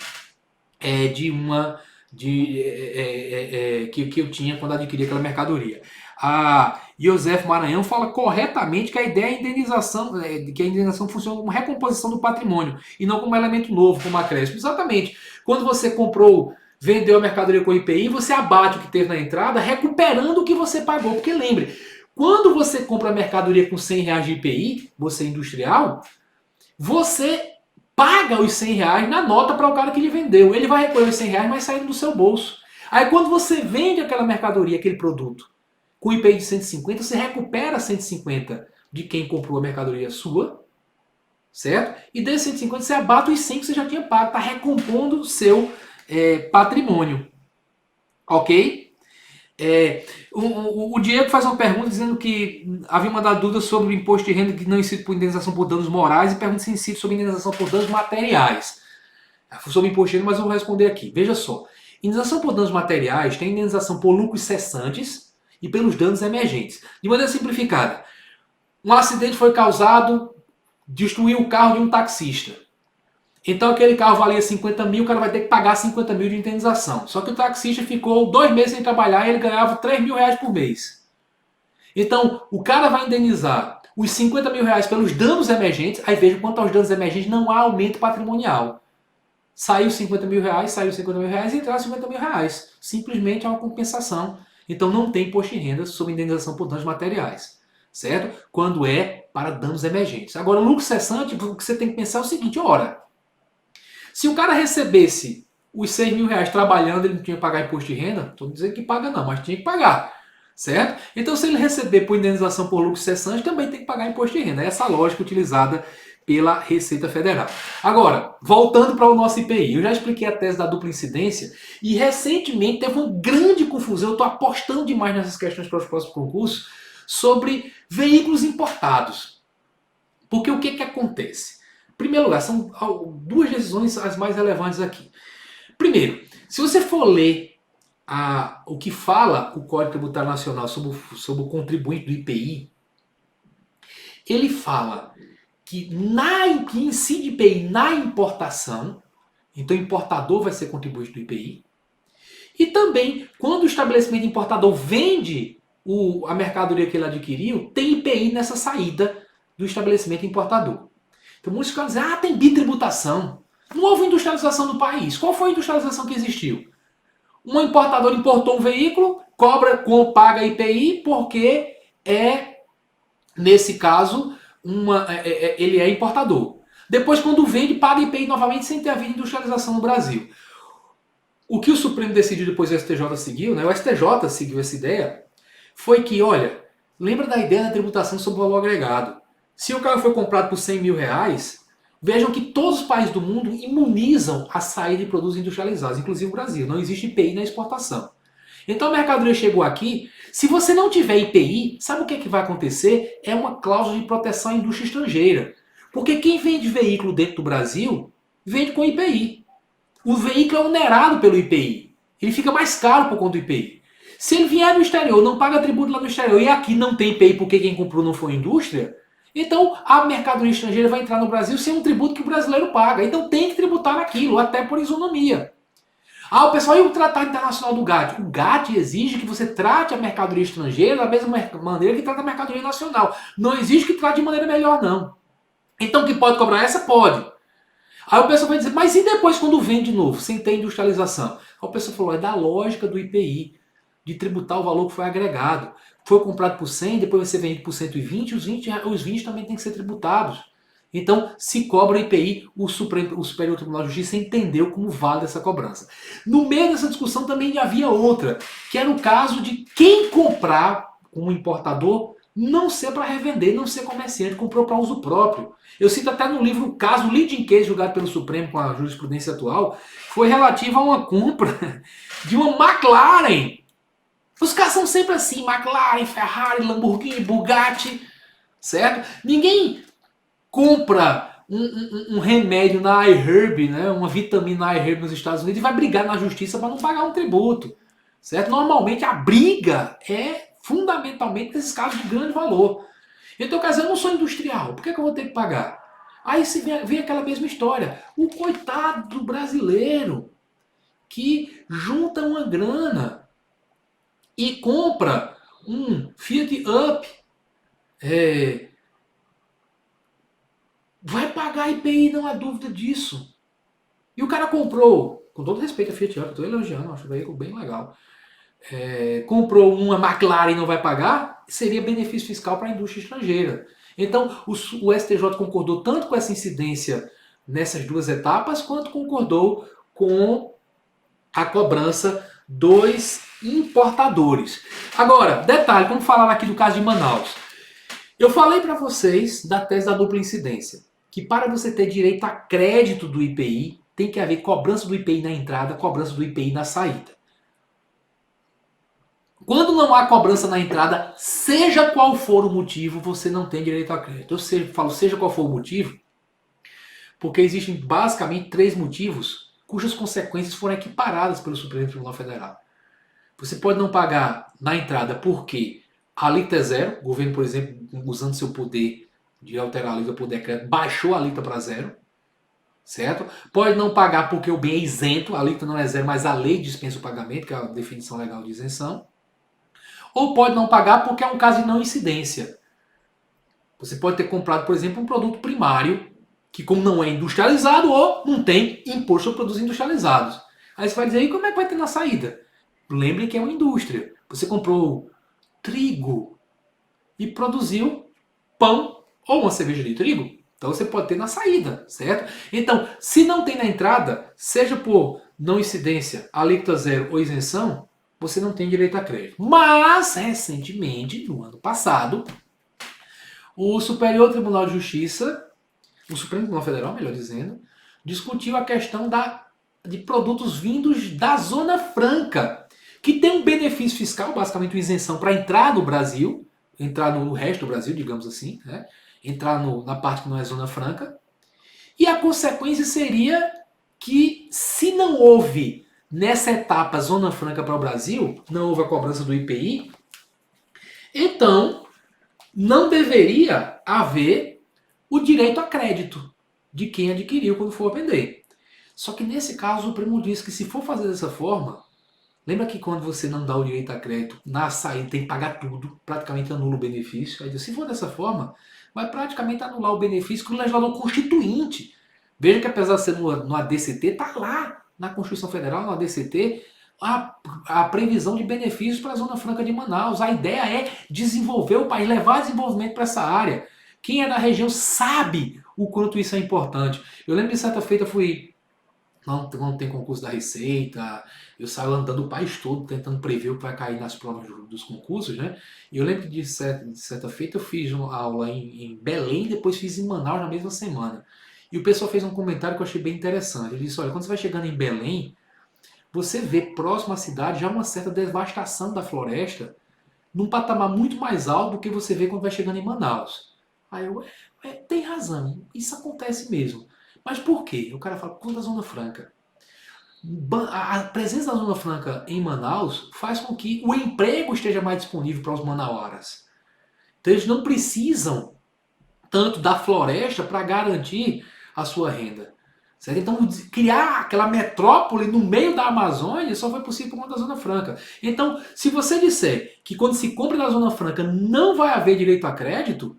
que eu tinha quando adquiri aquela mercadoria. A Iosef Maranhão fala corretamente que a ideia é a indenização, que a indenização funciona como recomposição do patrimônio e não como elemento novo, como acréscimo. Exatamente. Quando você comprou, vendeu a mercadoria com IPI, você abate o que teve na entrada, recuperando o que você pagou. Porque lembre, quando você compra a mercadoria com 100 reais de IPI, você é industrial, você paga os 100 reais na nota para o cara que lhe vendeu. Ele vai recolher os 100 reais, mas saindo do seu bolso. Aí quando você vende aquela mercadoria, aquele produto, com IPI de 150, você recupera 150 de quem comprou a mercadoria sua, certo? E desses 150 você abate os 100 que você já tinha pago, está recompondo o seu patrimônio. Ok? O Diego faz uma pergunta dizendo que havia mandado dúvidas sobre o imposto de renda que não incide por indenização por danos morais e pergunta se incide sobre indenização por danos materiais. Sobre imposto de renda, mas eu vou responder aqui. Veja só. Indenização por danos materiais tem indenização por lucros cessantes e pelos danos emergentes. De maneira simplificada, um acidente foi causado, destruiu o carro de um taxista. Então aquele carro valia 50 mil, o cara vai ter que pagar 50 mil de indenização. Só que o taxista ficou 2 meses sem trabalhar e ele ganhava 3 mil reais por mês. Então o cara vai indenizar os 50 mil reais pelos danos emergentes, aí veja quanto aos danos emergentes não há aumento patrimonial. Saiu 50 mil reais, saiu 50 mil reais e entraram 50 mil reais. Simplesmente é uma compensação. Então não tem imposto de renda sobre indenização por danos materiais. Certo? Quando é para danos emergentes. Agora, lucro cessante, o que você tem que pensar é o seguinte, ora, se o cara recebesse os 6 mil reais trabalhando, ele não tinha que pagar imposto de renda? Estou dizendo que paga não, mas tinha que pagar. Certo? Então, se ele receber por indenização por lucro cessante, também tem que pagar imposto de renda. É essa a lógica utilizada pela Receita Federal. Agora, voltando para o nosso IPI, eu já expliquei a tese da dupla incidência e recentemente teve uma grande confusão, eu estou apostando demais nessas questões para os próximos concursos, sobre veículos importados. Porque o que acontece? Em primeiro lugar, são duas decisões as mais relevantes aqui. Primeiro, se você for ler o que fala o Código Tributário Nacional sobre o contribuinte do IPI, ele fala que incide IPI na importação, então o importador vai ser contribuinte do IPI, e também quando o estabelecimento importador vende a mercadoria que ele adquiriu, tem IPI nessa saída do estabelecimento importador. Então muitos caras dizem, tem bitributação. Não houve industrialização do país. Qual foi a industrialização que existiu? Um importador importou um veículo, paga IPI porque nesse caso, ele é importador. Depois, quando vende, paga IPI novamente sem ter havido industrialização no Brasil. O que o Supremo decidiu depois o STJ seguiu, né? O STJ seguiu essa ideia, foi que, olha, lembra da ideia da tributação sobre o valor agregado. Se o carro foi comprado por 100 mil reais, vejam que todos os países do mundo imunizam a saída de produtos industrializados, inclusive o Brasil. Não existe IPI na exportação. Então a mercadoria chegou aqui, se você não tiver IPI, sabe o que, é que vai acontecer? É uma cláusula de proteção à indústria estrangeira. Porque quem vende veículo dentro do Brasil, vende com IPI. O veículo é onerado pelo IPI. Ele fica mais caro por conta do IPI. Se ele vier do exterior, não paga tributo lá no exterior e aqui não tem IPI porque quem comprou não foi indústria, então a mercadoria estrangeira vai entrar no Brasil sem um tributo que o brasileiro paga. Então tem que tributar naquilo, até por isonomia. Ah, o pessoal, e o Tratado Internacional do GATT? O GATT exige que você trate a mercadoria estrangeira da mesma maneira que trata a mercadoria nacional. Não exige que trate de maneira melhor, não. Então, que pode cobrar essa? Pode. Aí o pessoal vai dizer, mas e depois quando vende de novo, sem ter industrialização? Aí o pessoal falou, é da lógica do IPI, de tributar o valor que foi agregado. Foi comprado por 100, depois vai ser vendido por 120, os 20 também tem que ser tributados. Então, se cobra IPI, o Superior Tribunal de Justiça entendeu como vale essa cobrança. No meio dessa discussão também havia outra, que era o caso de quem comprar como importador não ser para revender, não ser comerciante, comprou para uso próprio. Eu cito até no livro o caso, o leading case julgado pelo Supremo com a jurisprudência atual, foi relativo a uma compra de uma McLaren. Os caras são sempre assim, McLaren, Ferrari, Lamborghini, Bugatti, certo? Ninguém compra um remédio na iHerb, né, uma vitamina na iHerb nos Estados Unidos e vai brigar na justiça para não pagar um tributo, certo? Normalmente a briga é fundamentalmente nesses casos de grande valor. Então, quer dizer, eu não sou industrial, por que eu vou ter que pagar? Aí se vem aquela mesma história, o coitado do brasileiro que junta uma grana e compra um Fiat Up, vai pagar IPI, não há dúvida disso. E o cara comprou, com todo respeito a Fiat Up, estou elogiando, acho o veículo bem legal. Comprou uma McLaren e não vai pagar, seria benefício fiscal para a indústria estrangeira. Então o STJ concordou tanto com essa incidência nessas duas etapas, quanto concordou com a cobrança dos importadores. Agora, detalhe, vamos falar aqui do caso de Manaus. Eu falei para vocês da tese da dupla incidência, que para você ter direito a crédito do IPI, tem que haver cobrança do IPI na entrada, cobrança do IPI na saída. Quando não há cobrança na entrada, seja qual for o motivo, você não tem direito a crédito. Eu falo seja qual for o motivo, porque existem basicamente 3 motivos cujas consequências foram equiparadas pelo Supremo Tribunal Federal. Você pode não pagar na entrada porque a alíquota é zero. O governo, por exemplo, usando seu poder de alterar a alíquota por decreto, baixou a alíquota para zero. Certo? Pode não pagar porque o bem é isento, a alíquota não é zero, mas a lei dispensa o pagamento, que é a definição legal de isenção. Ou pode não pagar porque é um caso de não incidência. Você pode ter comprado, por exemplo, um produto primário, que como não é industrializado ou não tem imposto sobre produtos industrializados. Aí você vai dizer, e como é que vai ter na saída? Lembre que é uma indústria. Você comprou trigo e produziu pão ou uma cerveja de trigo. Então você pode ter na saída, certo? Então, se não tem na entrada, seja por não incidência, alíquota zero ou isenção, você não tem direito a crédito. Mas, recentemente, no ano passado, o Superior Tribunal de Justiça, o Supremo Tribunal Federal, melhor dizendo, discutiu a questão de produtos vindos da Zona Franca, que tem um benefício fiscal, basicamente uma isenção para entrar no Brasil, entrar no resto do Brasil, digamos assim, né? Entrar na parte que não é Zona Franca. E a consequência seria que, se não houve nessa etapa Zona Franca para o Brasil, não houve a cobrança do IPI, então não deveria haver o direito a crédito de quem adquiriu quando for vender. Só que nesse caso o Supremo diz que se for fazer dessa forma, lembra que quando você não dá o direito a crédito, na saída tem que pagar tudo, praticamente anula o benefício. Aí, se for dessa forma, vai praticamente anular o benefício que o legislador constituinte. Veja que apesar de ser no ADCT, está lá na Constituição Federal, no ADCT, a previsão de benefícios para a Zona Franca de Manaus. A ideia é desenvolver o país, levar desenvolvimento para essa área. Quem é da região sabe o quanto isso é importante. Eu lembro de certa feita fui Quando tem concurso da Receita, eu saio andando o país todo tentando prever o que vai cair nas provas dos concursos, né? E eu lembro que de certa feita eu fiz uma aula em Belém e depois fiz em Manaus na mesma semana. E o pessoal fez um comentário que eu achei bem interessante. Ele disse, olha, quando você vai chegando em Belém, você vê próximo à cidade já uma certa devastação da floresta, num patamar muito mais alto do que você vê quando vai chegando em Manaus. Aí eu, tem razão, isso acontece mesmo. Mas por quê? O cara fala, por conta da Zona Franca. A presença da Zona Franca em Manaus faz com que o emprego esteja mais disponível para os manauaras. Então eles não precisam tanto da floresta para garantir a sua renda. Certo? Então, criar aquela metrópole no meio da Amazônia só foi possível por conta da Zona Franca. Então, se você disser que quando se compra na Zona Franca não vai haver direito a crédito,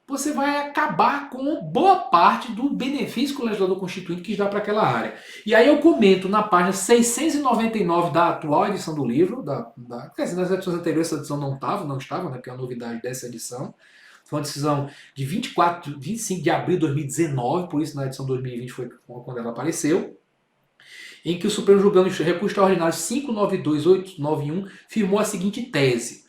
você vai acabar com boa parte do benefício que o legislador constituinte quis dar para aquela área. E aí eu comento na página 699 da atual edição do livro, quer dizer, nas edições anteriores essa edição não estava, né, que é a novidade dessa edição. Foi uma decisão de 25 de abril de 2019, por isso na edição 2020 foi quando ela apareceu, em que o Supremo julgando o recurso extraordinário 592891 firmou a seguinte tese: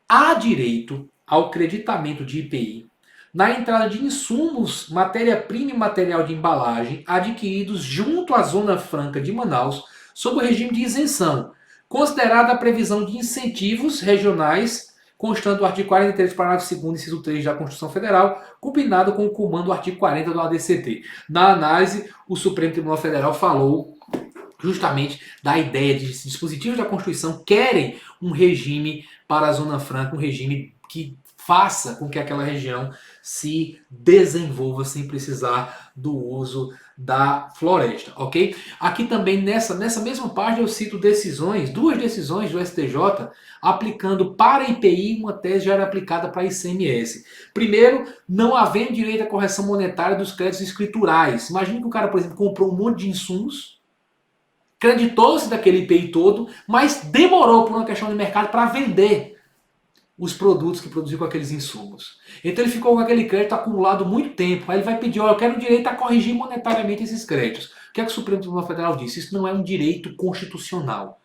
há direito ao creditamento de IPI na entrada de insumos, matéria-prima e material de embalagem adquiridos junto à Zona Franca de Manaus sob o regime de isenção, considerada a previsão de incentivos regionais constando do artigo 43, parágrafo 2º, inciso 3 da Constituição Federal, combinado com o comando do artigo 40 do ADCT. Na análise, o Supremo Tribunal Federal falou justamente da ideia de dispositivos da Constituição querem um regime para a Zona Franca, um regime que faça com que aquela região se desenvolva sem precisar do uso da floresta, ok? Aqui também nessa mesma página eu cito duas decisões do STJ aplicando para IPI uma tese já era aplicada para ICMS. Primeiro, não havendo direito à correção monetária dos créditos escriturais. Imagine que o cara, por exemplo, comprou um monte de insumos, creditou-se daquele IPI todo, mas demorou por uma questão de mercado para vender os produtos que produziu com aqueles insumos. Então ele ficou com aquele crédito acumulado muito tempo. Aí ele vai pedir, eu quero o direito a corrigir monetariamente esses créditos. O que é que o Supremo Tribunal Federal disse? Isso não é um direito constitucional.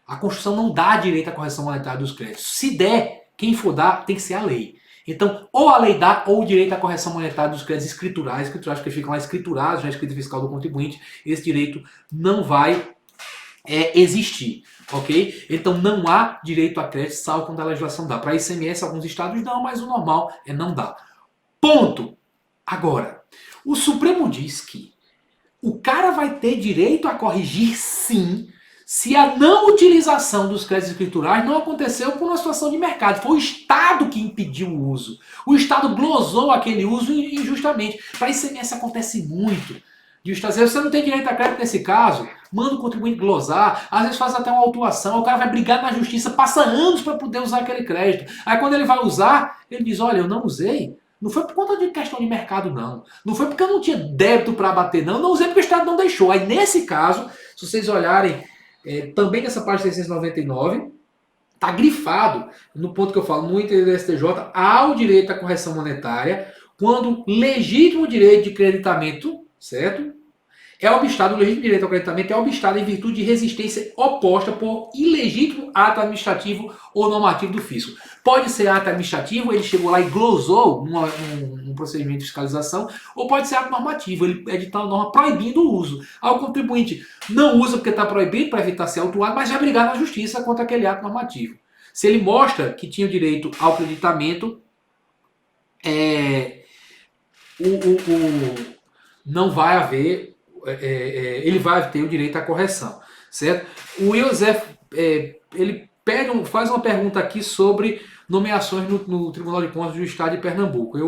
A Constituição não dá direito à correção monetária dos créditos. Se der, quem for dar tem que ser a lei. Então, ou a lei dá, ou o direito à correção monetária dos créditos escriturais porque ficam lá escriturados na escrita fiscal do contribuinte, esse direito não vai existir, ok? Então não há direito a crédito, salvo quando a legislação dá. Para ICMS, alguns estados dão, mas o normal é não dar. Ponto! Agora, o Supremo diz que o cara vai ter direito a corrigir sim, se a não utilização dos créditos escriturais não aconteceu por uma situação de mercado. Foi o Estado que impediu o uso. O Estado glosou aquele uso injustamente. Para ICMS acontece muito. De o Estado dizer, você não tem direito a crédito nesse caso, manda o contribuinte glosar, às vezes faz até uma autuação, o cara vai brigar na justiça, passa anos para poder usar aquele crédito. Aí quando ele vai usar, ele diz, olha, eu não usei. Não foi por conta de questão de mercado, não. Não foi porque eu não tinha débito para bater, não. Não usei porque o Estado não deixou. Aí nesse caso, se vocês olharem também nessa página 699, está grifado, no ponto que eu falo, no entender do STJ, há o direito à correção monetária quando legítimo direito de creditamento, certo? É obstado, o legítimo direito ao creditamento é obstado em virtude de resistência oposta por ilegítimo ato administrativo ou normativo do fisco. Pode ser ato administrativo, ele chegou lá e glosou num procedimento de fiscalização, ou pode ser ato normativo, ele editar uma norma proibindo o uso. Aí o contribuinte não usa porque está proibido para evitar ser autuado, mas vai brigar na justiça contra aquele ato normativo. Se ele mostra que tinha o direito ao creditamento, não vai haver, ele vai ter o direito à correção, certo? O Iosef, ele faz uma pergunta aqui sobre nomeações no Tribunal de Contas do Estado de Pernambuco.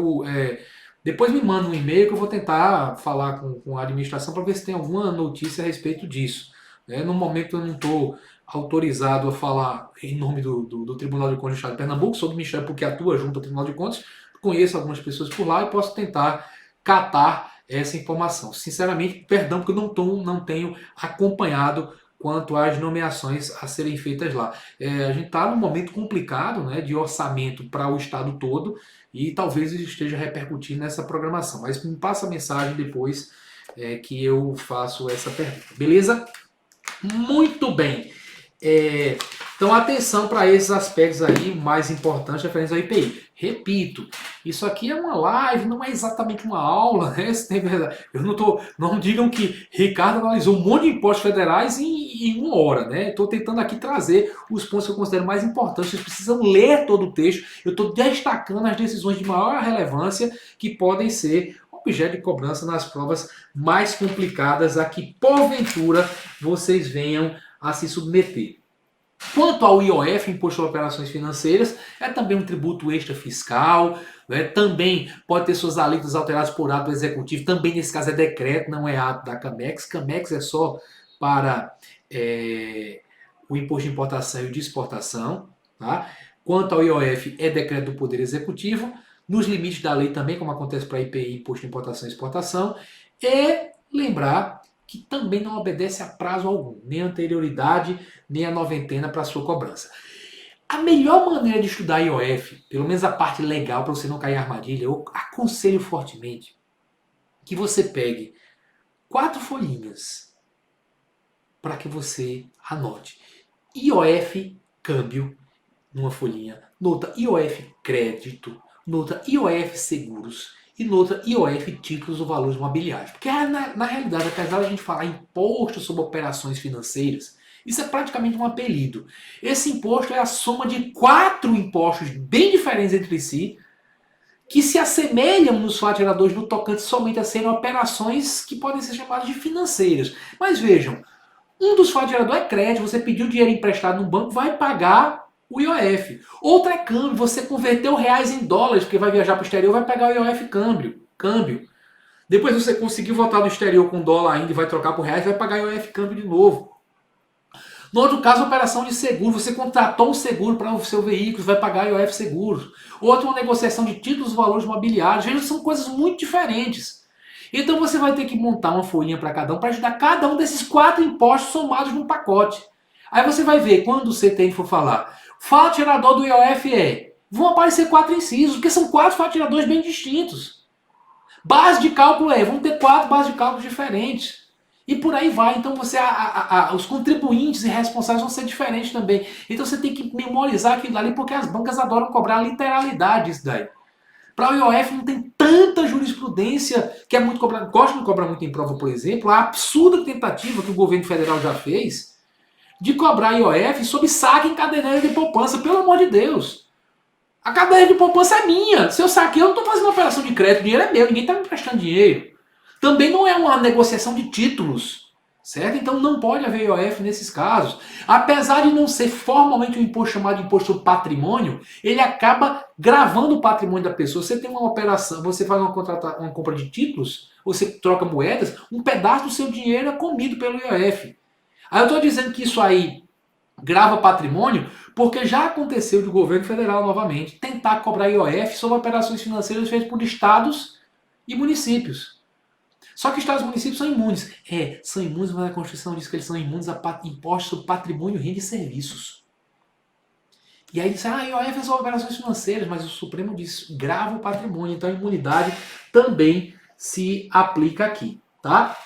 Depois me manda um e-mail que eu vou tentar falar com a administração para ver se tem alguma notícia a respeito disso. No momento eu não estou autorizado a falar em nome do Tribunal de Contas do Estado de Pernambuco, sou do Ministério porque atua junto ao Tribunal de Contas, conheço algumas pessoas por lá e posso tentar catar essa informação. Sinceramente, perdão, porque eu não tenho acompanhado quanto às nomeações a serem feitas lá. A gente está num momento complicado, né, de orçamento para o estado todo e talvez isso esteja repercutindo nessa programação. Mas me passa a mensagem depois que eu faço essa pergunta. Beleza? Muito bem. Então, atenção para esses aspectos aí mais importantes referentes ao IPI. Repito, isso aqui é uma live, não é exatamente uma aula, né? Eu não digam que Ricardo analisou um monte de impostos federais em uma hora, né? Estou tentando aqui trazer os pontos que eu considero mais importantes. Vocês precisam ler todo o texto. Eu estou destacando as decisões de maior relevância que podem ser objeto de cobrança nas provas mais complicadas a que porventura vocês venham a se submeter. Quanto ao IOF, Imposto sobre Operações Financeiras, é também um tributo extra fiscal, né? Também pode ter suas alíquotas alteradas por ato do executivo, também nesse caso é decreto, não é ato da CAMEX. CAMEX é só para o imposto de importação e de exportação. Tá? Quanto ao IOF, é decreto do Poder Executivo, nos limites da lei também, como acontece para IPI, Imposto de Importação e Exportação, e lembrar que também não obedece a prazo algum, nem a anterioridade, nem a noventena para sua cobrança. A melhor maneira de estudar IOF, pelo menos a parte legal para você não cair em armadilha, eu aconselho fortemente que você pegue 4 folhinhas para que você anote. IOF câmbio numa folhinha, nota IOF crédito, nota IOF seguros e nota IOF títulos ou valores imobiliários. Porque na realidade, apesar de a gente falar imposto sobre operações financeiras, isso é praticamente um apelido. Esse imposto é a soma de 4 impostos bem diferentes entre si, que se assemelham nos fatos geradores no tocante somente a serem operações que podem ser chamadas de financeiras. Mas vejam, um dos fatos geradores é crédito, você pediu dinheiro emprestado no banco, vai pagar o IOF. Outra é câmbio, você converteu reais em dólares, porque vai viajar para o exterior, vai pagar o IOF câmbio. Depois você conseguiu voltar do exterior com dólar ainda e vai trocar por reais, vai pagar o IOF câmbio de novo. No outro caso, operação de seguro, você contratou um seguro para o seu veículo, vai pagar IOF seguros. Outra, uma negociação de títulos e valores imobiliários. Veja, são coisas muito diferentes. Então você vai ter que montar uma folhinha para cada um, para ajudar cada um desses 4 impostos somados num pacote. Aí você vai ver, quando o CTN for falar, fato gerador do IOF vão aparecer 4 incisos, porque são 4 fatos geradores bem distintos. Base de cálculo vão ter 4 bases de cálculo diferentes. E por aí vai. Então os contribuintes e responsáveis vão ser diferentes também. Então você tem que memorizar aquilo ali, porque as bancas adoram cobrar literalidade isso daí. Para o IOF não tem tanta jurisprudência que é muito cobrada. Gosto de cobrar muito em prova, por exemplo, a absurda tentativa que o governo federal já fez de cobrar IOF sobre saque em caderneta de poupança. Pelo amor de Deus. A caderneta de poupança é minha. Se eu saquei, eu não estou fazendo uma operação de crédito. O dinheiro é meu. Ninguém está me emprestando dinheiro. Também não é uma negociação de títulos. Certo? Então não pode haver IOF nesses casos. Apesar de não ser formalmente um imposto chamado de imposto sobre patrimônio, ele acaba gravando o patrimônio da pessoa. Você tem uma operação, você faz uma compra de títulos, você troca moedas, um pedaço do seu dinheiro é comido pelo IOF. Aí eu estou dizendo que isso aí grava patrimônio porque já aconteceu de governo federal novamente tentar cobrar IOF sobre operações financeiras feitas por estados e municípios. Só que estados e municípios são imunes. São imunes, mas a Constituição diz que eles são imunes a impostos sobre patrimônio, renda e serviços. E aí diz, IOF é só operações financeiras, mas o Supremo diz, grava o patrimônio. Então a imunidade também se aplica aqui, tá?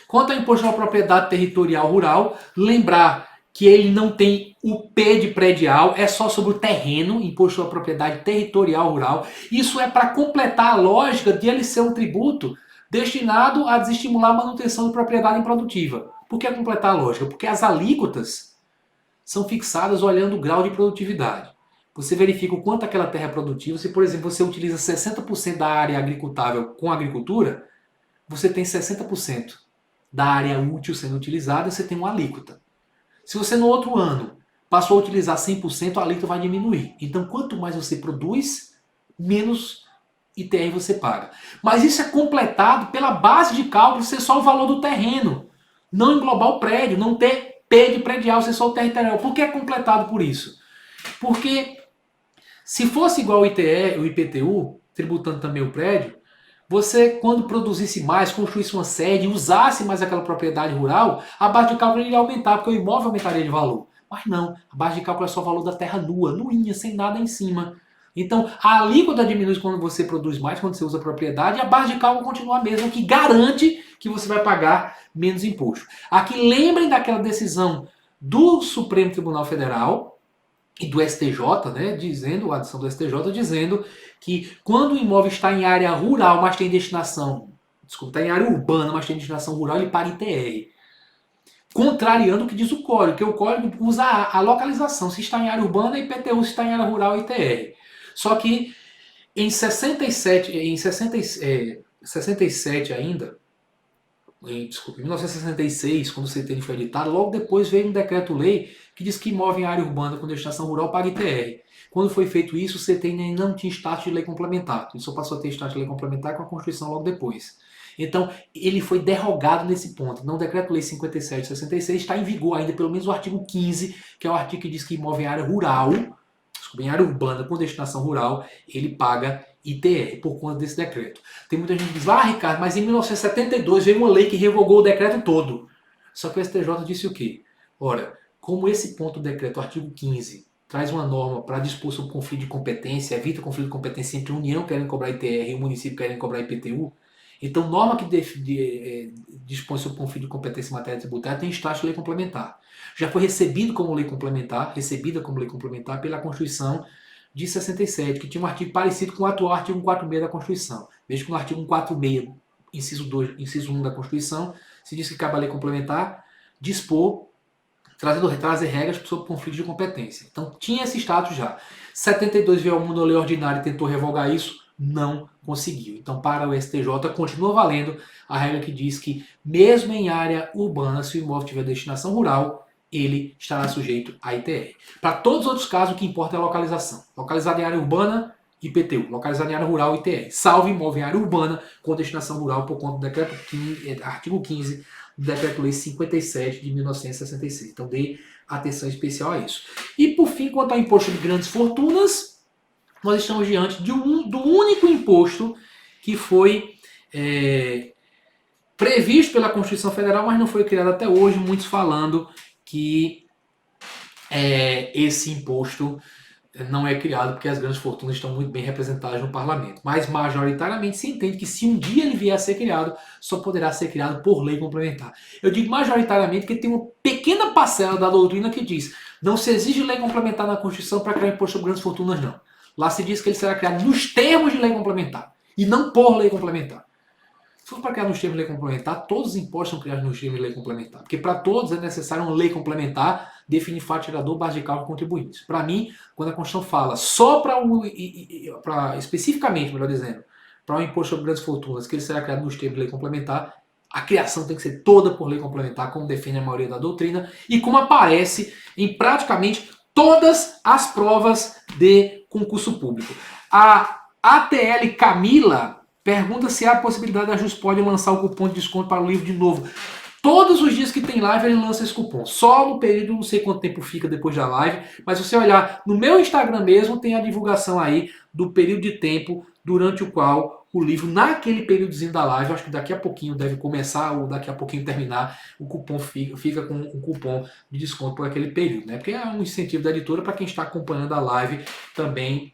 Quanto ao imposto na propriedade territorial rural, lembrar que ele não tem o P de predial, é só sobre o terreno, imposto sobre propriedade territorial rural. Isso é para completar a lógica de ele ser um tributo destinado a desestimular a manutenção de propriedade improdutiva. Por que completar a lógica? Porque as alíquotas são fixadas olhando o grau de produtividade. Você verifica o quanto aquela terra é produtiva. Se, por exemplo, você utiliza 60% da área agricultável com agricultura, você tem 60% da área útil sendo utilizada, você tem uma alíquota. Se você no outro ano passou a utilizar 100%, a alíquota vai diminuir. Então, quanto mais você produz, menos ITR você paga. Mas isso é completado pela base de cálculo ser só o valor do terreno, não englobar o prédio, não ter P de predial, ser só o territorial. Por que é completado por isso? Porque se fosse igual o ITR, o IPTU, tributando também o prédio, você, quando produzisse mais, construísse uma sede, usasse mais aquela propriedade rural, a base de cálculo iria aumentar, porque o imóvel aumentaria de valor. Mas não, a base de cálculo é só o valor da terra nua, nuinha, sem nada em cima. Então, a alíquota diminui quando você produz mais, quando você usa propriedade, e a base de cálculo continua a mesma, que garante que você vai pagar menos imposto. Aqui, lembrem daquela decisão do Supremo Tribunal Federal e do STJ, né, dizendo, a decisão do STJ, dizendo que quando o imóvel está em área rural, mas tem destinação, desculpa, está em área urbana, mas tem destinação rural, ele paga ITR. Contrariando o que diz o código, que o código usa a localização. Se está em área urbana, IPTU, se está em área rural, ITR. Só que em 67 ainda, desculpa, em 1966, quando o CTN foi editado, logo depois veio um decreto-lei que diz que imóvel em área urbana com destinação rural paga ITR. Quando foi feito isso, o CTN ainda não tinha status de lei complementar. Ele só passou a ter status de lei complementar com a Constituição logo depois. Então, ele foi derrogado nesse ponto. Então, o Decreto-Lei 57 de 66 está em vigor ainda, pelo menos o artigo 15, que é o artigo que diz que imóvel em área rural, desculpa, em área urbana com destinação rural, ele paga ITR por conta desse decreto. Tem muita gente que diz, Ricardo, mas em 1972 veio uma lei que revogou o decreto todo. Só que o STJ disse o quê? Ora, como esse ponto do decreto, o artigo 15, traz uma norma para dispor sobre conflito de competência, evita conflito de competência entre a União querendo cobrar ITR e o município querendo cobrar IPTU, então, norma que dispõe sobre conflito de competência em matéria tributária tem status de lei complementar. Já foi recebida como lei complementar pela Constituição de 67, que tinha um artigo parecido com o atual artigo 146 da Constituição. Veja que no artigo 146, inciso 1 da Constituição, se diz que cabe a lei complementar dispor, trazer regras sobre conflito de competência. Então, tinha esse status já. 72 veio ao mundo a lei ordinária e tentou revogar isso, não conseguiu. Então, para o STJ, continua valendo a regra que diz que, mesmo em área urbana, se o imóvel tiver destinação rural, ele estará sujeito a ITR. Para todos os outros casos, o que importa é a localização. Localizado em área urbana, IPTU. Localizado em área rural, ITR. Salvo imóvel em área urbana com destinação rural por conta do decreto 15, artigo 15 do Decreto-Lei 57 de 1966. Então, dê atenção especial a isso. E, por fim, quanto ao imposto de grandes fortunas, nós estamos diante do único imposto que foi previsto pela Constituição Federal, mas não foi criado até hoje, muitos falando que esse imposto não é criado porque as grandes fortunas estão muito bem representadas no parlamento. Mas majoritariamente se entende que se um dia ele vier a ser criado, só poderá ser criado por lei complementar. Eu digo majoritariamente porque tem uma pequena parcela da doutrina que diz não se exige lei complementar na Constituição para criar imposto sobre grandes fortunas, não. Lá se diz que ele será criado nos termos de lei complementar e não por lei complementar. Se for para criar nos termos de lei complementar, todos os impostos são criados nos termos de lei complementar. Porque para todos é necessário uma lei complementar, definir fato gerador, base de cálculo e contribuintes. Para mim, quando a Constituição fala só especificamente, melhor dizendo, para o imposto sobre grandes fortunas, que ele será criado nos termos de lei complementar, a criação tem que ser toda por lei complementar, como define a maioria da doutrina e como aparece em praticamente todas as provas de concurso público. A ATL Camila pergunta se há a possibilidade da Juspod lançar o cupom de desconto para o livro de novo. Todos os dias que tem live ele lança esse cupom. Só no período, não sei quanto tempo fica depois da live, mas se você olhar no meu Instagram mesmo, tem a divulgação aí do período de tempo durante o qual o livro, naquele períodozinho da live, acho que daqui a pouquinho deve começar ou daqui a pouquinho terminar, o cupom fica com um cupom de desconto por aquele período, né? Porque é um incentivo da editora para quem está acompanhando a live também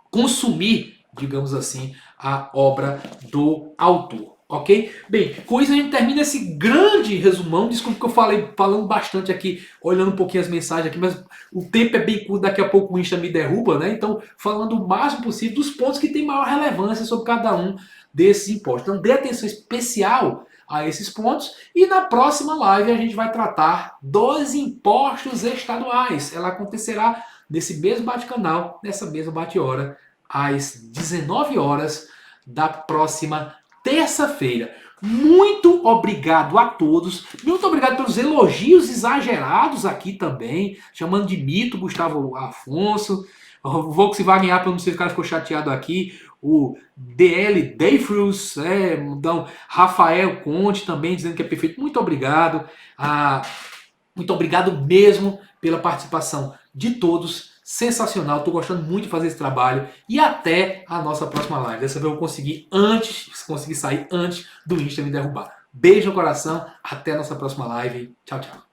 consumir, digamos assim, a obra do autor. Ok? Bem, com isso a gente termina esse grande resumão. Desculpa que eu falei falando bastante aqui, olhando um pouquinho as mensagens aqui, mas o tempo é bem curto, daqui a pouco o Insta me derruba, né? Então, falando o máximo possível dos pontos que têm maior relevância sobre cada um desses impostos. Então, dê atenção especial a esses pontos e na próxima live a gente vai tratar dos impostos estaduais. Ela acontecerá nesse mesmo bate-canal, nessa mesma bate-hora, às 19 horas da próxima terça-feira. Muito obrigado a todos. Muito obrigado pelos elogios exagerados aqui também. Chamando de mito Gustavo Afonso. O Volkswagen Apple, não sei se o cara ficou chateado aqui. O DL Dayfrius, então, Rafael Conte também dizendo que é perfeito. Muito obrigado. Muito obrigado mesmo pela participação de todos. Sensacional, estou gostando muito de fazer esse trabalho e até a nossa próxima live. Dessa vez eu vou conseguir sair antes do Insta me derrubar. Beijo no coração, até a nossa próxima live. Tchau, tchau.